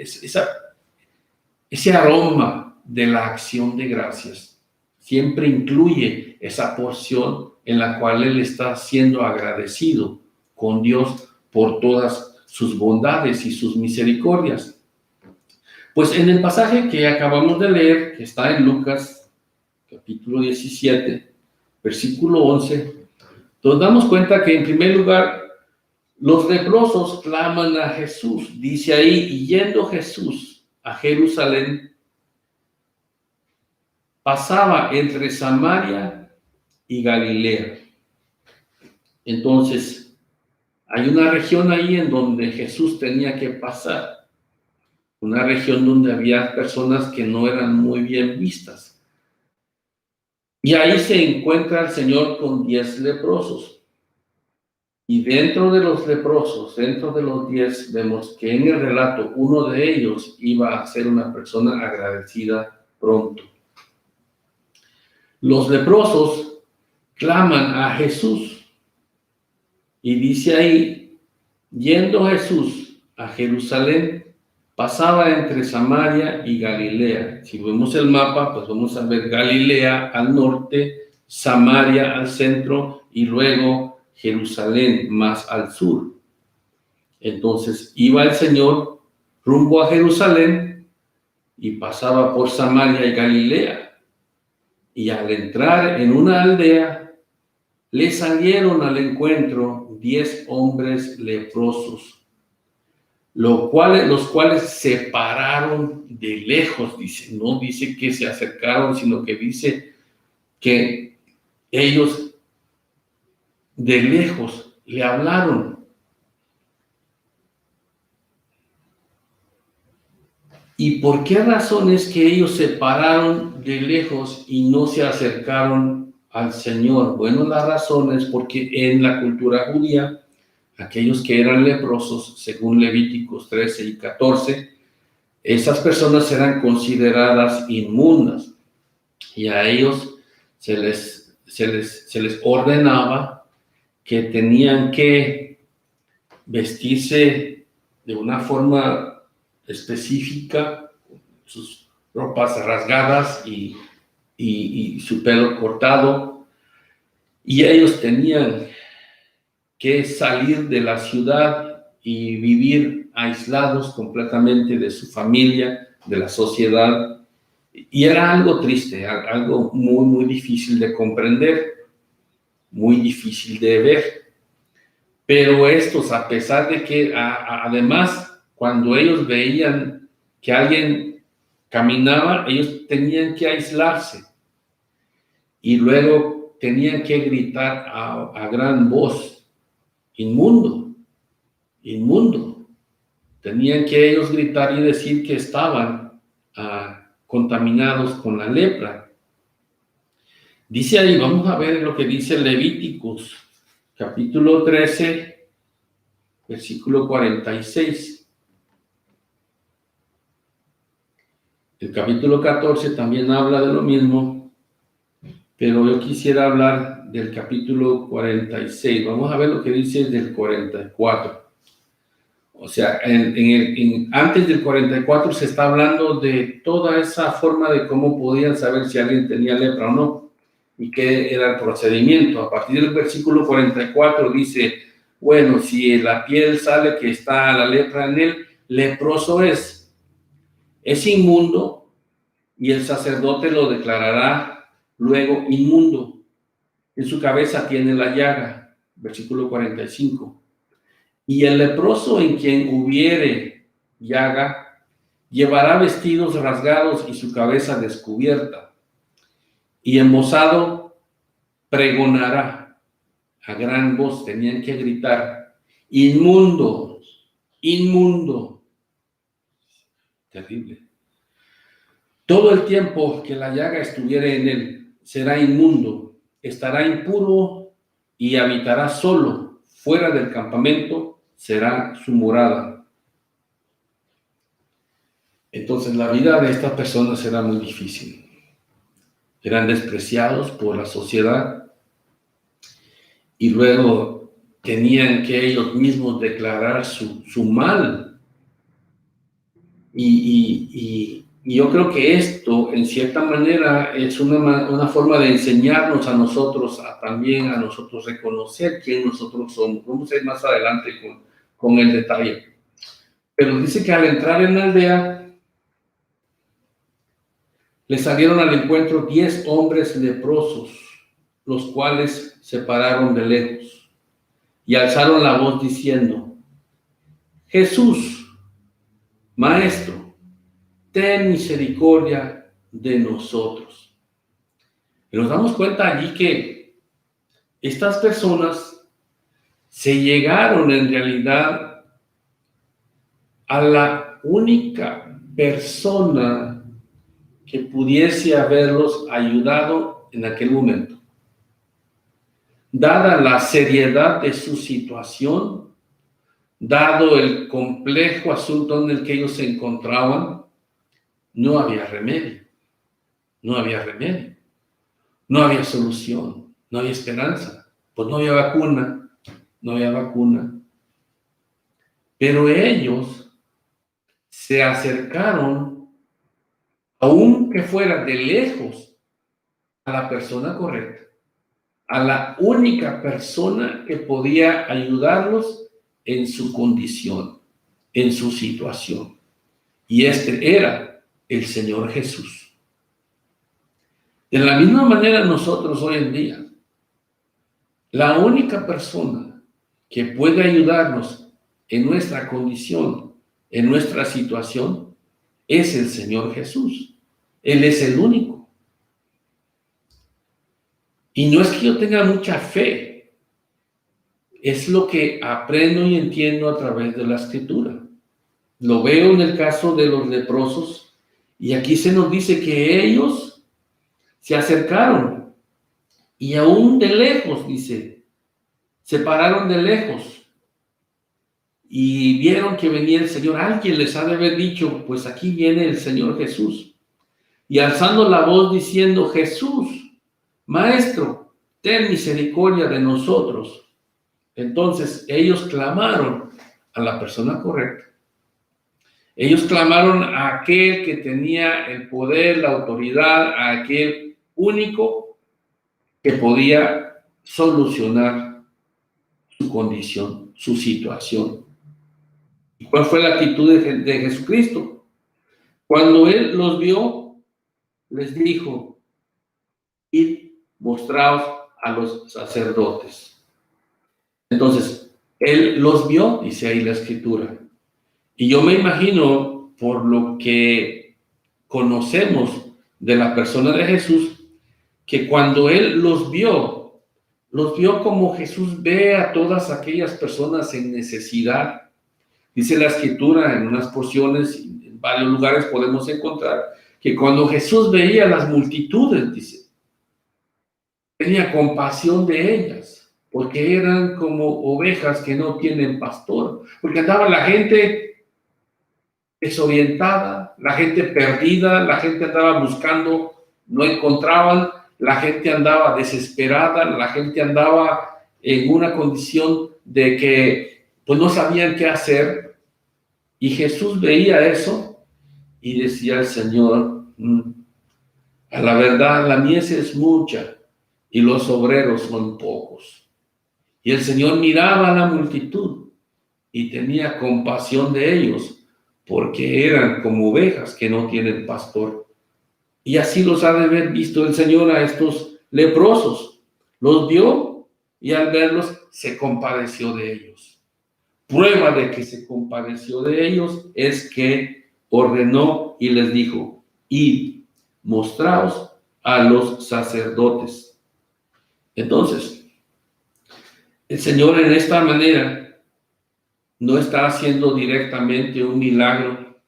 aroma de la acción de gracias. Siempre incluye esa porción en la cual él está siendo agradecido con Dios por todas sus bondades y sus misericordias. Pues en el pasaje que acabamos de leer, que está en Lucas, capítulo 17, versículo 11, nos damos cuenta que en primer lugar, los leprosos claman a Jesús. Dice ahí, y yendo Jesús a Jerusalén, pasaba entre Samaria y Galilea. Entonces, hay una región ahí en donde Jesús tenía que pasar, una región donde había personas que no eran muy bien vistas. Y ahí se encuentra el Señor con 10 leprosos. Y dentro de los leprosos, dentro de los 10, vemos que en el relato uno de ellos iba a ser una persona agradecida pronto. Los leprosos claman a Jesús. Y dice ahí, yendo Jesús a Jerusalén, pasaba entre Samaria y Galilea. Si vemos el mapa, pues vamos a ver Galilea al norte, Samaria al centro y luego Jerusalén más al sur. Entonces iba el Señor rumbo a Jerusalén y pasaba por Samaria y Galilea. Y al entrar en una aldea, le salieron al encuentro 10 hombres leprosos, los cuales se pararon de lejos, dice. No dice que se acercaron, sino que dice que ellos de lejos le hablaron. ¿Y por qué razón es que ellos se pararon de lejos y no se acercaron al Señor? Bueno, la razón es porque en la cultura judía, aquellos que eran leprosos, según Levíticos 13 y 14, esas personas eran consideradas inmundas y a ellos se les ordenaba que tenían que vestirse de una forma específica, sus ropas rasgadas y su pelo cortado, y ellos tenían que salir de la ciudad y vivir aislados completamente de su familia, de la sociedad, y era algo triste, algo muy, muy difícil de comprender, muy difícil de ver. Pero estos, a pesar de que, además, cuando ellos veían que alguien caminaba, ellos tenían que aislarse y luego tenían que gritar a gran voz, inmundo, inmundo. Tenían que ellos gritar y decir que estaban contaminados con la lepra. Dice ahí, vamos a ver lo que dice Levíticos, capítulo 13, versículo 46. El capítulo 14 también habla de lo mismo, pero yo quisiera hablar del capítulo 46. Vamos a ver lo que dice del 44. O sea, antes del 44 se está hablando de toda esa forma de cómo podían saber si alguien tenía lepra o no, y qué era el procedimiento. A partir del versículo 44 dice, bueno, si la piel sale que está la lepra en él, leproso es inmundo, y el sacerdote lo declarará luego inmundo. En su cabeza tiene la llaga, versículo 45. Y el leproso en quien hubiere llaga, Llevará vestidos rasgados y su cabeza descubierta, y embozado pregonará a gran voz. Tenían que gritar: inmundo, inmundo. Terrible. Todo el tiempo que la llaga estuviere en él será inmundo, estará impuro y habitará solo, fuera del campamento será su morada. Entonces la vida de estas personas será muy difícil. Eran despreciados por la sociedad y luego tenían que ellos mismos declarar su mal. Y yo creo que esto, en cierta manera, es una forma de enseñarnos a nosotros, también a nosotros reconocer quién nosotros somos. Vamos a ir más adelante con el detalle. Pero dice que al entrar en la aldea, le salieron al encuentro 10 hombres leprosos, los cuales se pararon de lejos y alzaron la voz diciendo: Jesús, Maestro, ten misericordia de nosotros. Y nos damos cuenta allí que estas personas se llegaron en realidad a la única persona que pudiese haberlos ayudado en aquel momento. Dada la seriedad de su situación, dado el complejo asunto en el que ellos se encontraban, no había remedio. No había remedio. No había solución. No había esperanza. Pues no había vacuna. No había vacuna. Pero ellos se acercaron, aunque fuera de lejos, a la persona correcta, a la única persona que podía ayudarlos en su condición, en su situación. Y este era el Señor Jesús. De la misma manera nosotros hoy en día, la única persona que puede ayudarnos en nuestra condición, en nuestra situación, es el Señor Jesús. Él es el único. Y no es que yo tenga mucha fe, es lo que aprendo y entiendo a través de la Escritura. Lo veo en el caso de los leprosos, y aquí se nos dice que ellos se acercaron, y aún de lejos, dice, se pararon de lejos, y vieron que venía el Señor. Alguien les ha de haber dicho: pues aquí viene el Señor Jesús. Y alzando la voz diciendo: Jesús, Maestro, ten misericordia de nosotros. Entonces ellos clamaron a la persona correcta. Ellos clamaron a aquel que tenía el poder, la autoridad, a aquel único que podía solucionar su condición, su situación. ¿Y cuál fue la actitud de Jesucristo? Cuando Él los vio, les dijo: id, mostraos a los sacerdotes. Entonces, Él los vio, dice ahí la Escritura. Y yo me imagino, por lo que conocemos de la persona de Jesús, que cuando Él los vio como Jesús ve a todas aquellas personas en necesidad. Dice la Escritura en unas porciones, en varios lugares podemos encontrar, que cuando Jesús veía las multitudes, dice, tenía compasión de ellas, porque eran como ovejas que no tienen pastor, porque andaba la gente desorientada, la gente perdida, la gente andaba buscando, no encontraban, la gente andaba desesperada, la gente andaba en una condición de que pues no sabían qué hacer. Y Jesús veía eso y decía al Señor: a la verdad la mies es mucha y los obreros son pocos. Y el Señor miraba a la multitud y tenía compasión de ellos, porque eran como ovejas que no tienen pastor. Y así los ha de haber visto el Señor a estos leprosos. Los vio y al verlos se compadeció de ellos. Prueba de que se compadeció de ellos es que ordenó y les dijo: id, mostraos a los sacerdotes. Entonces, el Señor en esta manera no está haciendo directamente un milagro,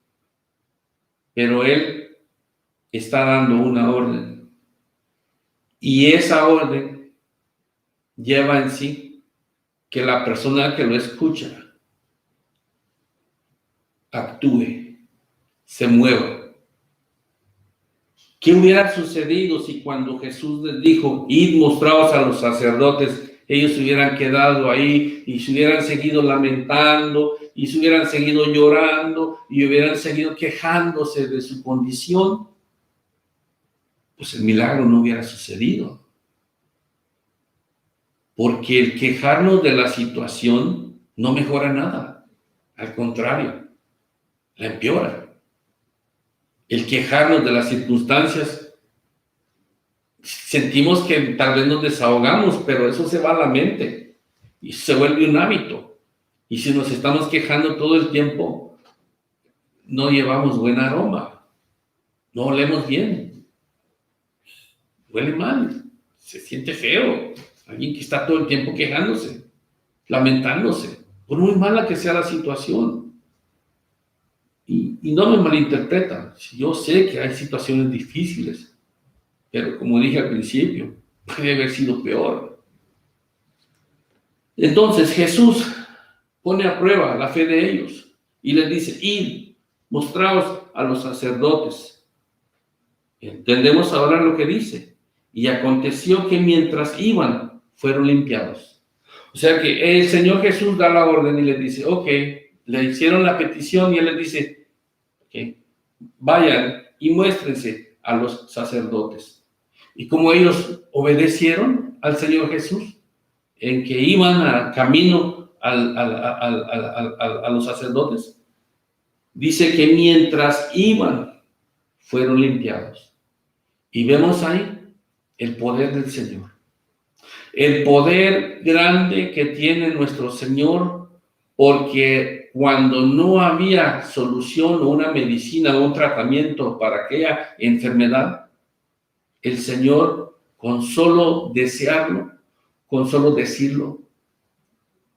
pero Él está dando una orden. Y esa orden lleva en sí que la persona que lo escucha actúe, se mueva. ¿Qué hubiera sucedido si cuando Jesús les dijo, id, mostraos a los sacerdotes, ellos se hubieran quedado ahí y se hubieran seguido lamentando y se hubieran seguido llorando y hubieran seguido quejándose de su condición? Pues el milagro no hubiera sucedido. Porque el quejarnos de la situación no mejora nada. Al contrario, la empeora. El quejarnos de las circunstancias, sentimos que tal vez nos desahogamos, pero eso se va a la mente y se vuelve un hábito. Y si nos estamos quejando todo el tiempo, no llevamos buen aroma, no olemos bien, huele mal, se siente feo. Alguien que está todo el tiempo quejándose, lamentándose, por muy mala que sea la situación. Y no me malinterpretan, yo sé que hay situaciones difíciles, pero como dije al principio, puede haber sido peor. Entonces Jesús pone a prueba la fe de ellos y les dice, id, mostraos a los sacerdotes. Entendemos ahora lo que dice. Y aconteció que mientras iban, fueron limpiados. O sea que el Señor Jesús da la orden y les dice, ok, le hicieron la petición y Él les dice, okay, vayan y muéstrense a los sacerdotes. Y como ellos obedecieron al Señor Jesús, en que iban a camino a los sacerdotes, dice que mientras iban, fueron limpiados. Y vemos ahí el poder del Señor. El poder grande que tiene nuestro Señor, porque cuando no había solución o una medicina o un tratamiento para aquella enfermedad, el Señor, con solo desearlo, con solo decirlo,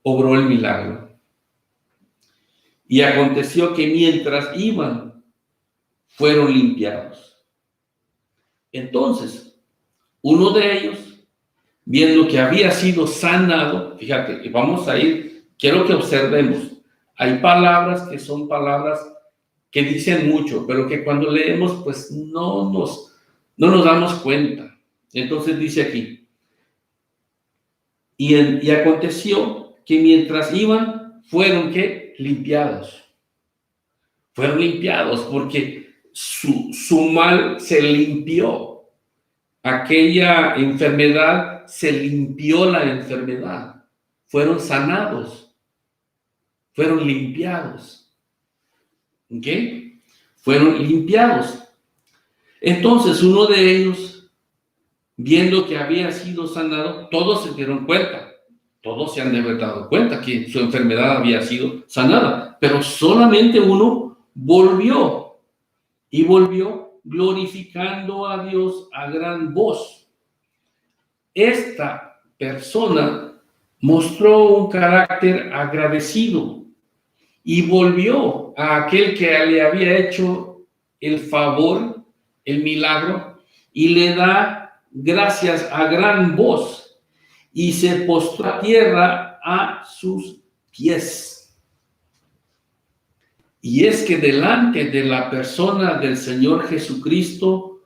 obró el milagro. Y aconteció que mientras iban, fueron limpiados. Entonces, uno de ellos, viendo que había sido sanado, fíjate, vamos a ir, quiero que observemos, hay palabras que son palabras que dicen mucho, pero que cuando leemos, pues no nos damos cuenta. Entonces dice aquí, y aconteció que mientras iban, fueron, ¿qué? Limpiados. Fueron limpiados porque su mal se limpió. Aquella enfermedad, se limpió la enfermedad. Fueron sanados. Fueron limpiados. ¿Ok? Fueron limpiados. Entonces uno de ellos, viendo que había sido sanado, todos se dieron cuenta. Todos se han de haber dado cuenta que su enfermedad había sido sanada. Pero solamente uno volvió. Y volvió glorificando a Dios a gran voz. Esta persona mostró un carácter agradecido y volvió a aquel que le había hecho el favor, el milagro, y le da gracias a gran voz y se postró a tierra a sus pies. Y es que delante de la persona del Señor Jesucristo,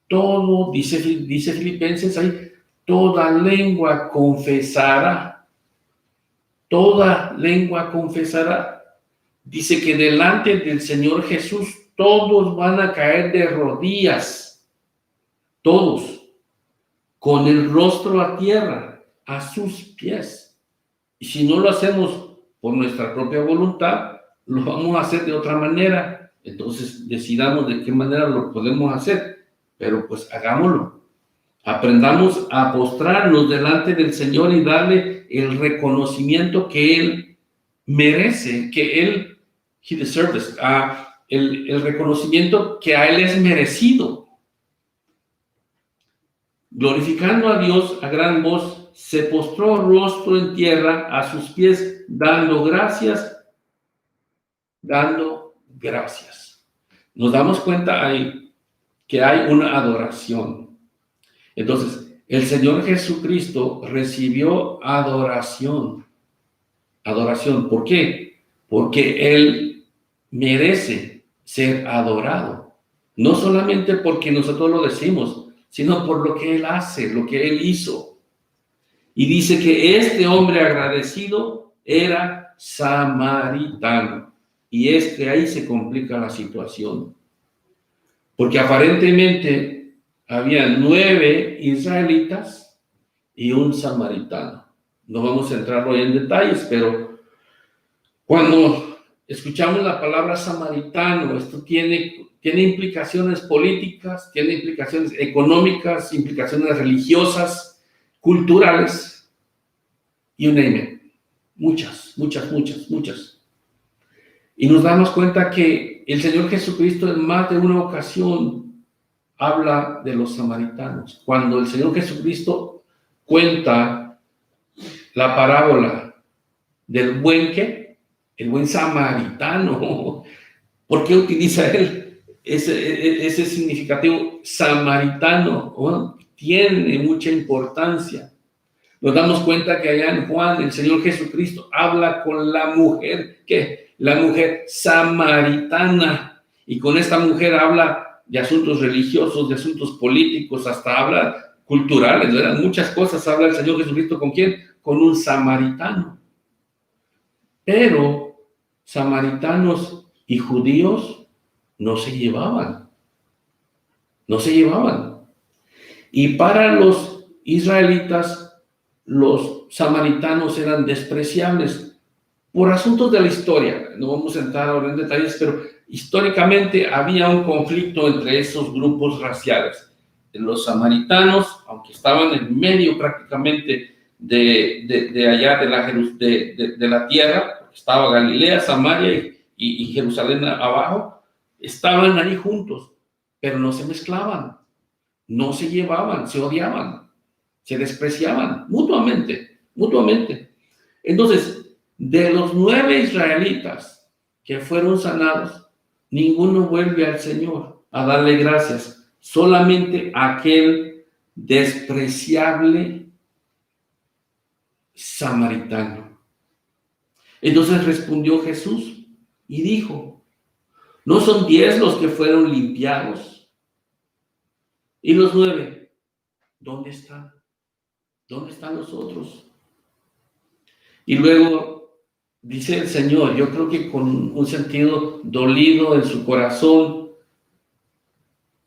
todo, dice Filipenses ahí, toda lengua confesará. Toda lengua confesará. Dice que delante del Señor Jesús todos van a caer de rodillas. Todos. Con el rostro a tierra, a sus pies. Y si no lo hacemos por nuestra propia voluntad, lo vamos a hacer de otra manera. Entonces decidamos de qué manera lo podemos hacer, pero pues hagámoslo. Aprendamos a postrarnos delante del Señor y darle el reconocimiento que Él merece, que He deserves. el reconocimiento que a él es merecido. Glorificando a Dios a gran voz, se postró rostro en tierra a sus pies, dando gracias. Nos damos cuenta ahí que hay una adoración. Entonces, el Señor Jesucristo recibió adoración. Adoración, ¿por qué? Porque Él merece ser adorado. No solamente porque nosotros lo decimos, sino por lo que Él hace, lo que Él hizo. Y dice que este hombre agradecido era samaritano. Y ahí se complica la situación. Porque aparentemente había 9 israelitas y un samaritano. No vamos a entrar hoy en detalles, pero cuando escuchamos la palabra samaritano, esto tiene implicaciones políticas, tiene implicaciones económicas, implicaciones religiosas, culturales, you name it. Muchas. Y nos damos cuenta que el Señor Jesucristo en más de una ocasión habla de los samaritanos. Cuando el Señor Jesucristo cuenta la parábola del el buen samaritano. ¿Por qué utiliza él ese significativo samaritano? Bueno, tiene mucha importancia. Nos damos cuenta que allá en Juan, el Señor Jesucristo habla con la mujer, la mujer samaritana, y con esta mujer habla de asuntos religiosos, de asuntos políticos, hasta habla culturales, ¿verdad? Muchas cosas habla el Señor Jesucristo. ¿Con quién? Con un samaritano. Pero samaritanos y judíos no se llevaban. Y para los israelitas, los samaritanos eran despreciables por asuntos de la historia. No vamos a entrar ahora en detalles, pero históricamente había un conflicto entre esos grupos raciales. Los samaritanos, aunque estaban en medio prácticamente de allá de la tierra, porque estaba Galilea, Samaria y Jerusalén abajo, estaban ahí juntos, pero no se mezclaban, no se llevaban, se odiaban, se despreciaban mutuamente. Entonces, de los 9 israelitas que fueron sanados, ninguno vuelve al Señor a darle gracias, solamente aquel despreciable samaritano. Entonces respondió Jesús y dijo: ¿no son 10 los que fueron limpiados? ¿Y los 9? ¿Dónde están? ¿Dónde están los otros? Y luego dice el Señor, yo creo que con un sentido dolido en su corazón,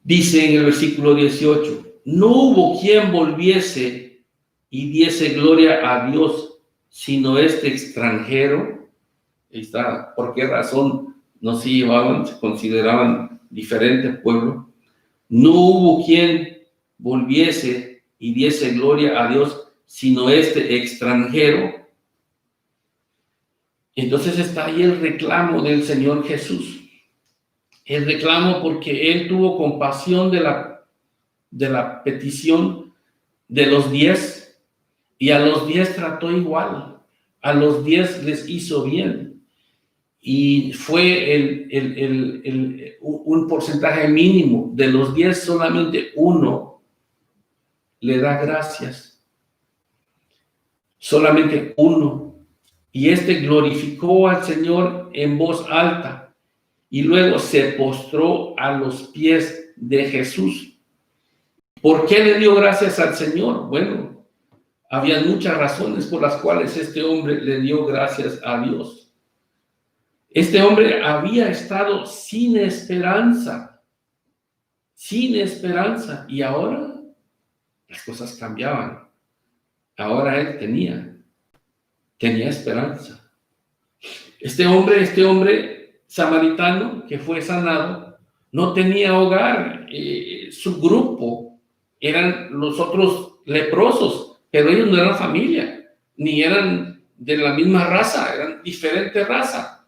dice en el versículo 18, no hubo quien volviese y diese gloria a Dios, sino este extranjero. Ahí está, ¿por qué razón no se llevaban, se consideraban diferente pueblo? No hubo quien volviese y diese gloria a Dios, sino este extranjero. Entonces está ahí el reclamo del Señor Jesús. El reclamo porque Él tuvo compasión de la petición de los 10, y a los 10 trató igual. A los 10 les hizo bien. Y fue un porcentaje mínimo. De los 10, solamente uno le da gracias. Solamente uno. Y glorificó al Señor en voz alta. Y luego se postró a los pies de Jesús. ¿Por qué le dio gracias al Señor? Bueno, había muchas razones por las cuales este hombre le dio gracias a Dios. Este hombre había estado sin esperanza, y ahora las cosas cambiaban. Ahora él tenía esperanza. Este hombre samaritano que fue sanado no tenía hogar. Su grupo eran los otros leprosos, pero ellos no eran familia, ni eran de la misma raza, eran diferente raza.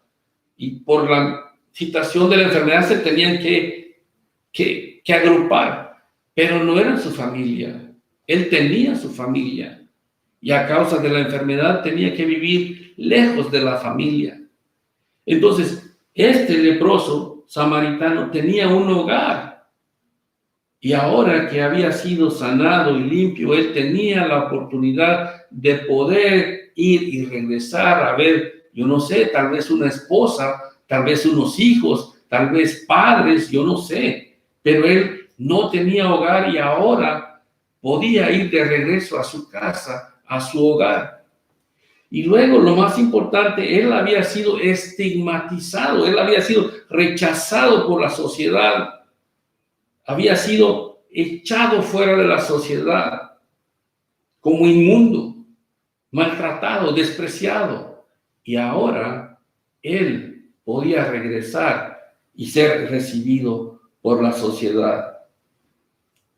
Y por la situación de la enfermedad se tenían que agrupar, pero no eran su familia. Él tenía su familia y a causa de la enfermedad tenía que vivir lejos de la familia. Entonces, este leproso samaritano tenía un hogar y ahora que había sido sanado y limpio, él tenía la oportunidad de poder ir y regresar a ver, yo no sé, tal vez una esposa, tal vez unos hijos, tal vez padres, yo no sé, pero él no tenía hogar y ahora podía ir de regreso a su casa, a su hogar. Y luego, lo más importante, él había sido estigmatizado, él había sido rechazado por la sociedad, había sido echado fuera de la sociedad como inmundo, maltratado, despreciado. Y ahora él podía regresar y ser recibido por la sociedad.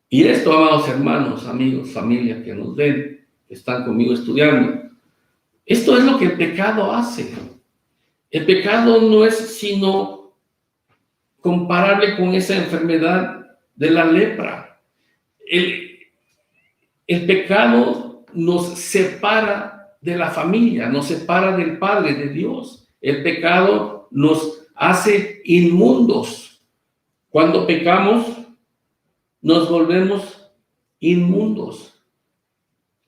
Y esto, amados hermanos, amigos, familia que nos ven, que están conmigo estudiando, esto es lo que el pecado hace. El pecado no es sino comparable con esa enfermedad de la lepra. El pecado nos separa de la familia, nos separa del Padre, de Dios. El pecado nos hace inmundos. Cuando pecamos, nos volvemos inmundos.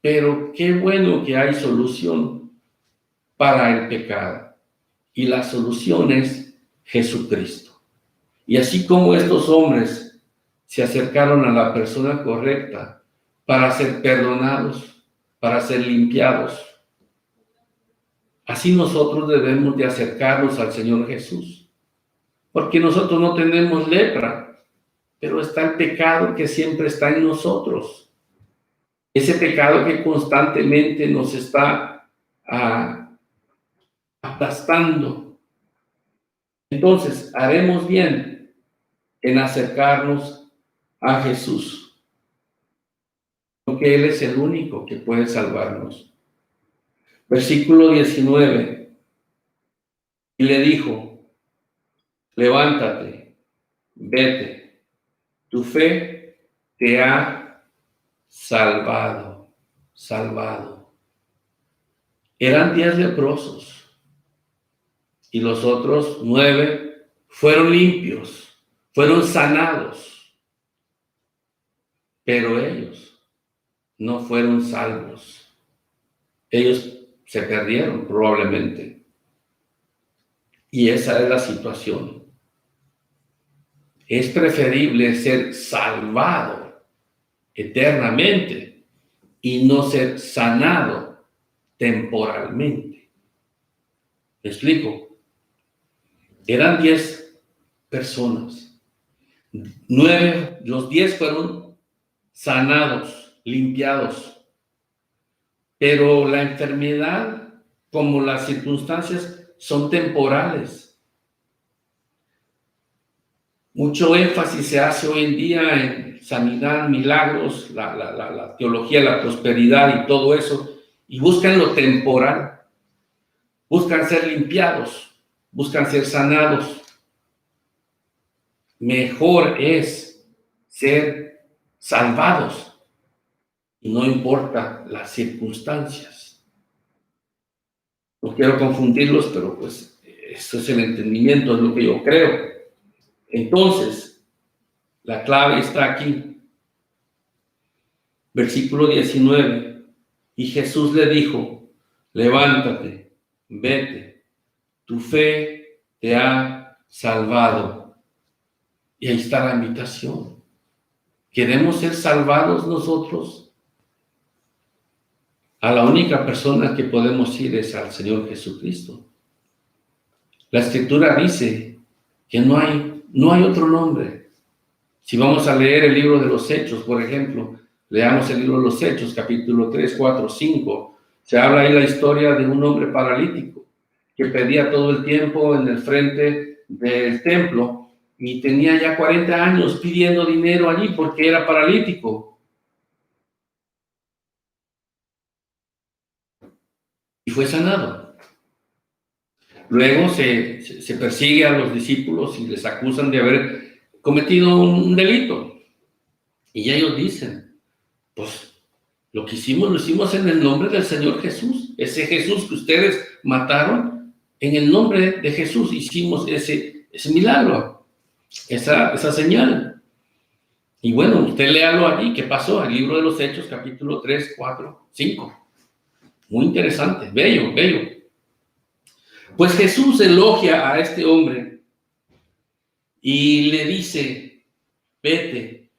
Pero qué bueno que hay solución para el pecado. Y la solución es Jesucristo. Y así como estos hombres se acercaron a la persona correcta para ser perdonados, para ser limpiados, así nosotros debemos de acercarnos al Señor Jesús. Porque nosotros no tenemos lepra, pero está el pecado que siempre está en nosotros. Ese pecado que constantemente nos está aplastando. Entonces, haremos bien en acercarnos a Jesús, porque Él es el único que puede salvarnos. Versículo 19. Y le dijo: levántate, vete, tu fe te ha salvado. Salvado. Eran 10 leprosos y los otros 9 fueron limpios, fueron sanados, pero ellos no fueron salvos. Ellos se perdieron probablemente. Y esa es la situación. Es preferible ser salvado eternamente y no ser sanado temporalmente. ¿Me explico? Eran 10 personas. 9, los 10 fueron sanados, limpiados. Pero la enfermedad, como las circunstancias, son temporales. Mucho énfasis se hace hoy en día en sanidad, milagros, la teología, la prosperidad y todo eso, y buscan lo temporal. Buscan ser limpiados, buscan ser sanados. Mejor es ser salvados, y no importa las circunstancias. No quiero confundirlos, pero pues eso es el entendimiento, es lo que yo creo. Entonces, la clave está aquí. Versículo 19. Y Jesús le dijo: levántate, vete, tu fe te ha salvado. Y ahí está la invitación. ¿Queremos ser salvados nosotros? A la única persona que podemos ir es al Señor Jesucristo. La Escritura dice que no hay otro nombre. Si vamos a leer el libro de los Hechos, por ejemplo, leamos el libro de los Hechos, capítulo 3, 4, 5. Se habla ahí la historia de un hombre paralítico que pedía todo el tiempo en el frente del templo y tenía ya 40 años pidiendo dinero allí porque era paralítico. Y fue sanado. Luego se persigue a los discípulos y les acusan de haber cometido un delito. Y ellos dicen, pues lo hicimos en el nombre del Señor Jesús. Ese Jesús que ustedes mataron, en el nombre de Jesús hicimos ese milagro, esa señal. Y bueno, usted léalo allí, ¿qué pasó? El libro de los Hechos, capítulo 3, 4, 5. Muy interesante, bello, bello. Pues Jesús elogia a este hombre y le dice, vete,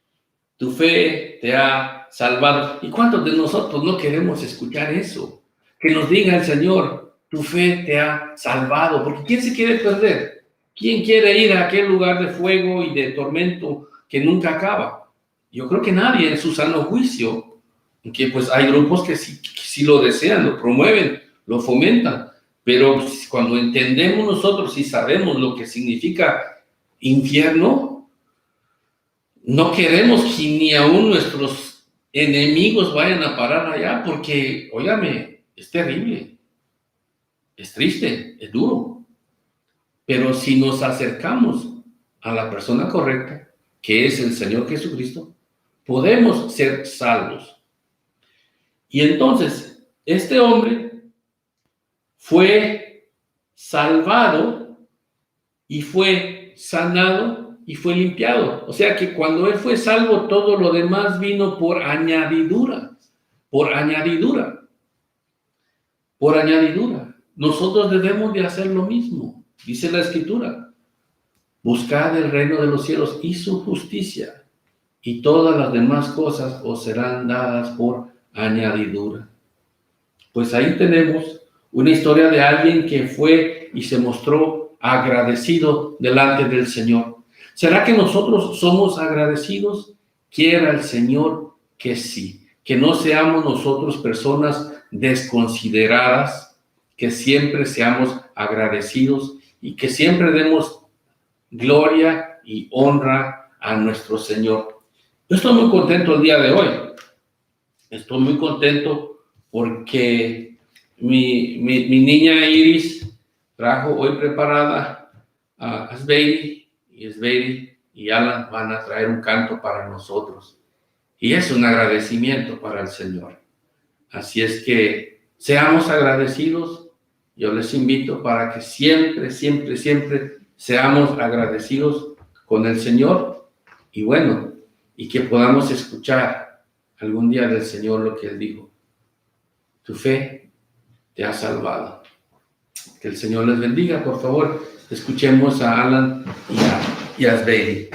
tu fe te ha salvado. ¿Y cuántos de nosotros no queremos escuchar eso? Que nos diga el Señor, tu fe te ha salvado. Porque ¿quién se quiere perder? ¿Quién quiere ir a aquel lugar de fuego y de tormento que nunca acaba? Yo creo que nadie en su sano juicio, que pues hay grupos que sí lo desean, lo promueven, lo fomentan. Pero cuando entendemos nosotros y sabemos lo que significa infierno, no queremos que ni aún nuestros enemigos vayan a parar allá, porque, óigame, es terrible, es triste, es duro. Pero si nos acercamos a la persona correcta, que es el Señor Jesucristo, podemos ser salvos. Y entonces, este hombre fue salvado y fue sanado y fue limpiado. O sea que cuando él fue salvo, todo lo demás vino por añadidura, por añadidura, por añadidura. Nosotros debemos de hacer lo mismo, dice la Escritura. Buscad el reino de los cielos y su justicia, y todas las demás cosas os serán dadas por añadidura. Pues ahí tenemos una historia de alguien que fue y se mostró agradecido delante del Señor. ¿Será que nosotros somos agradecidos? Quiera el Señor que sí, que no seamos nosotros personas desconsideradas, que siempre seamos agradecidos y que siempre demos gloria y honra a nuestro Señor. Yo estoy muy contento el día de hoy. Estoy muy contento porque mi niña Iris trajo hoy preparada a Asbeiri, y Asbeiri y Alan van a traer un canto para nosotros. Y es un agradecimiento para el Señor. Así es que seamos agradecidos. Yo les invito para que siempre, siempre, siempre seamos agradecidos con el Señor. Y bueno, y que podamos escuchar algún día del Señor lo que Él dijo. Tu fe te ha salvado. Que el Señor les bendiga. Por favor, escuchemos a Alan y a Asbeiri.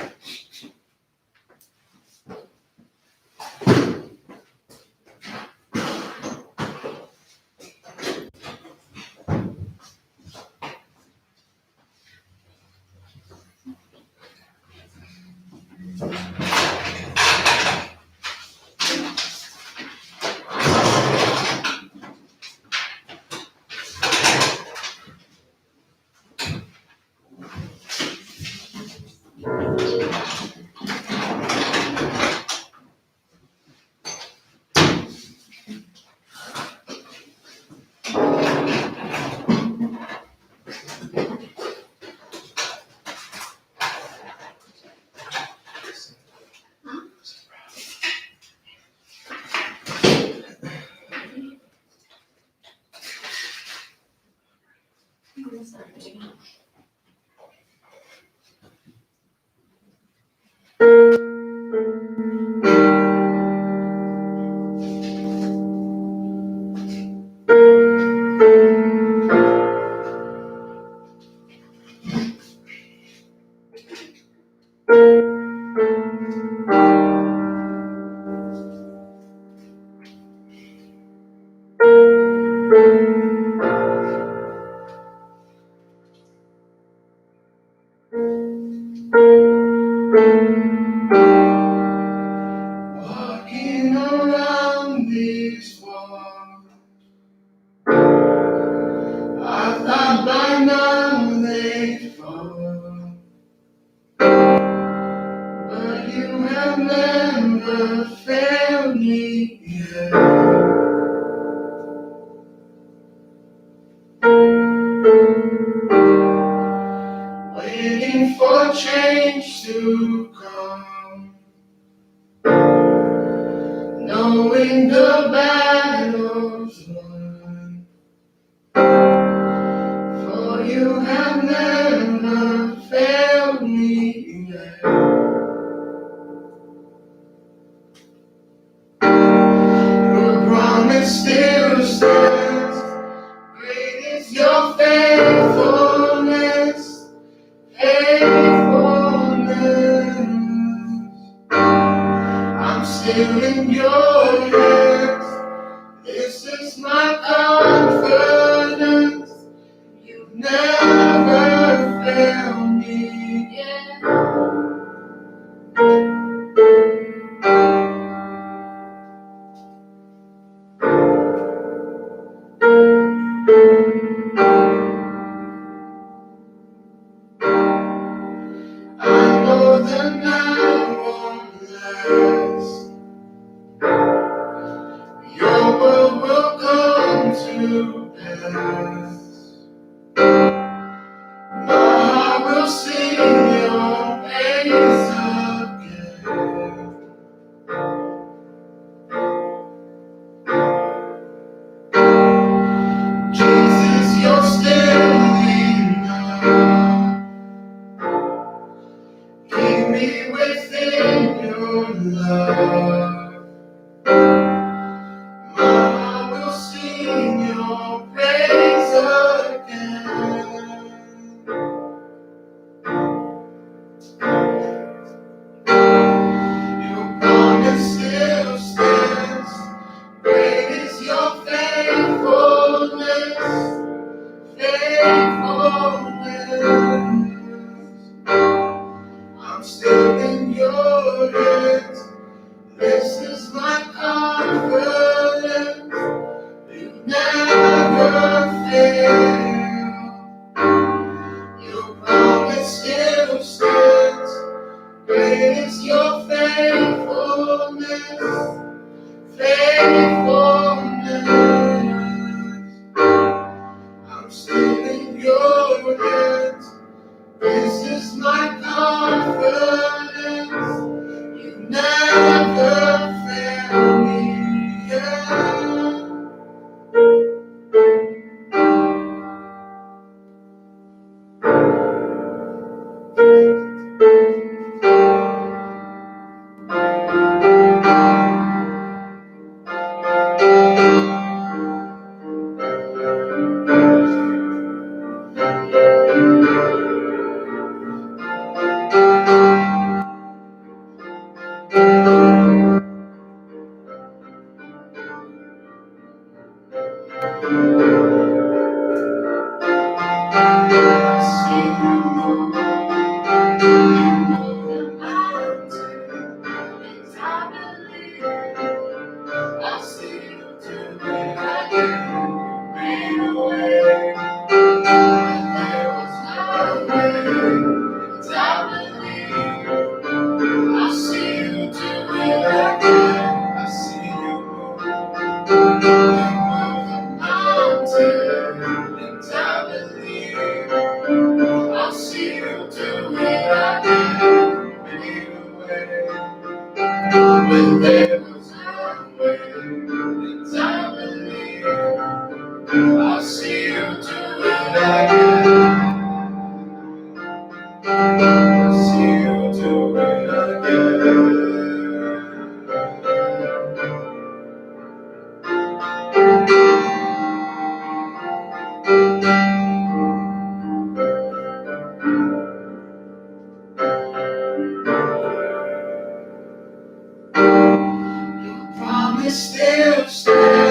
Walking around this world, I thought by now they'd fall, but you have never failed me yet. for change to come, knowing the battle's won, for you have never failed me yet. Your promise still stands. Great is your faithfulness. I'm still in your hands. This is my confidence. You've never failed me yet. I know the night won't last. Your word will come to pass. My heart will sing your praise again. Jesus, you're still enough. Keep me within your love. My heart will sing your praise again. Your promise still stands. Great is your faithfulness. I'm still in your hands. This is my confidence. You never fail. Your promise still stands. Great is your faithfulness. I'm still in your hands. This is my confidence. You never fail me yet. When there was no way, I believe I'll see you do it again. I'll see you do it again. Your promise still stands.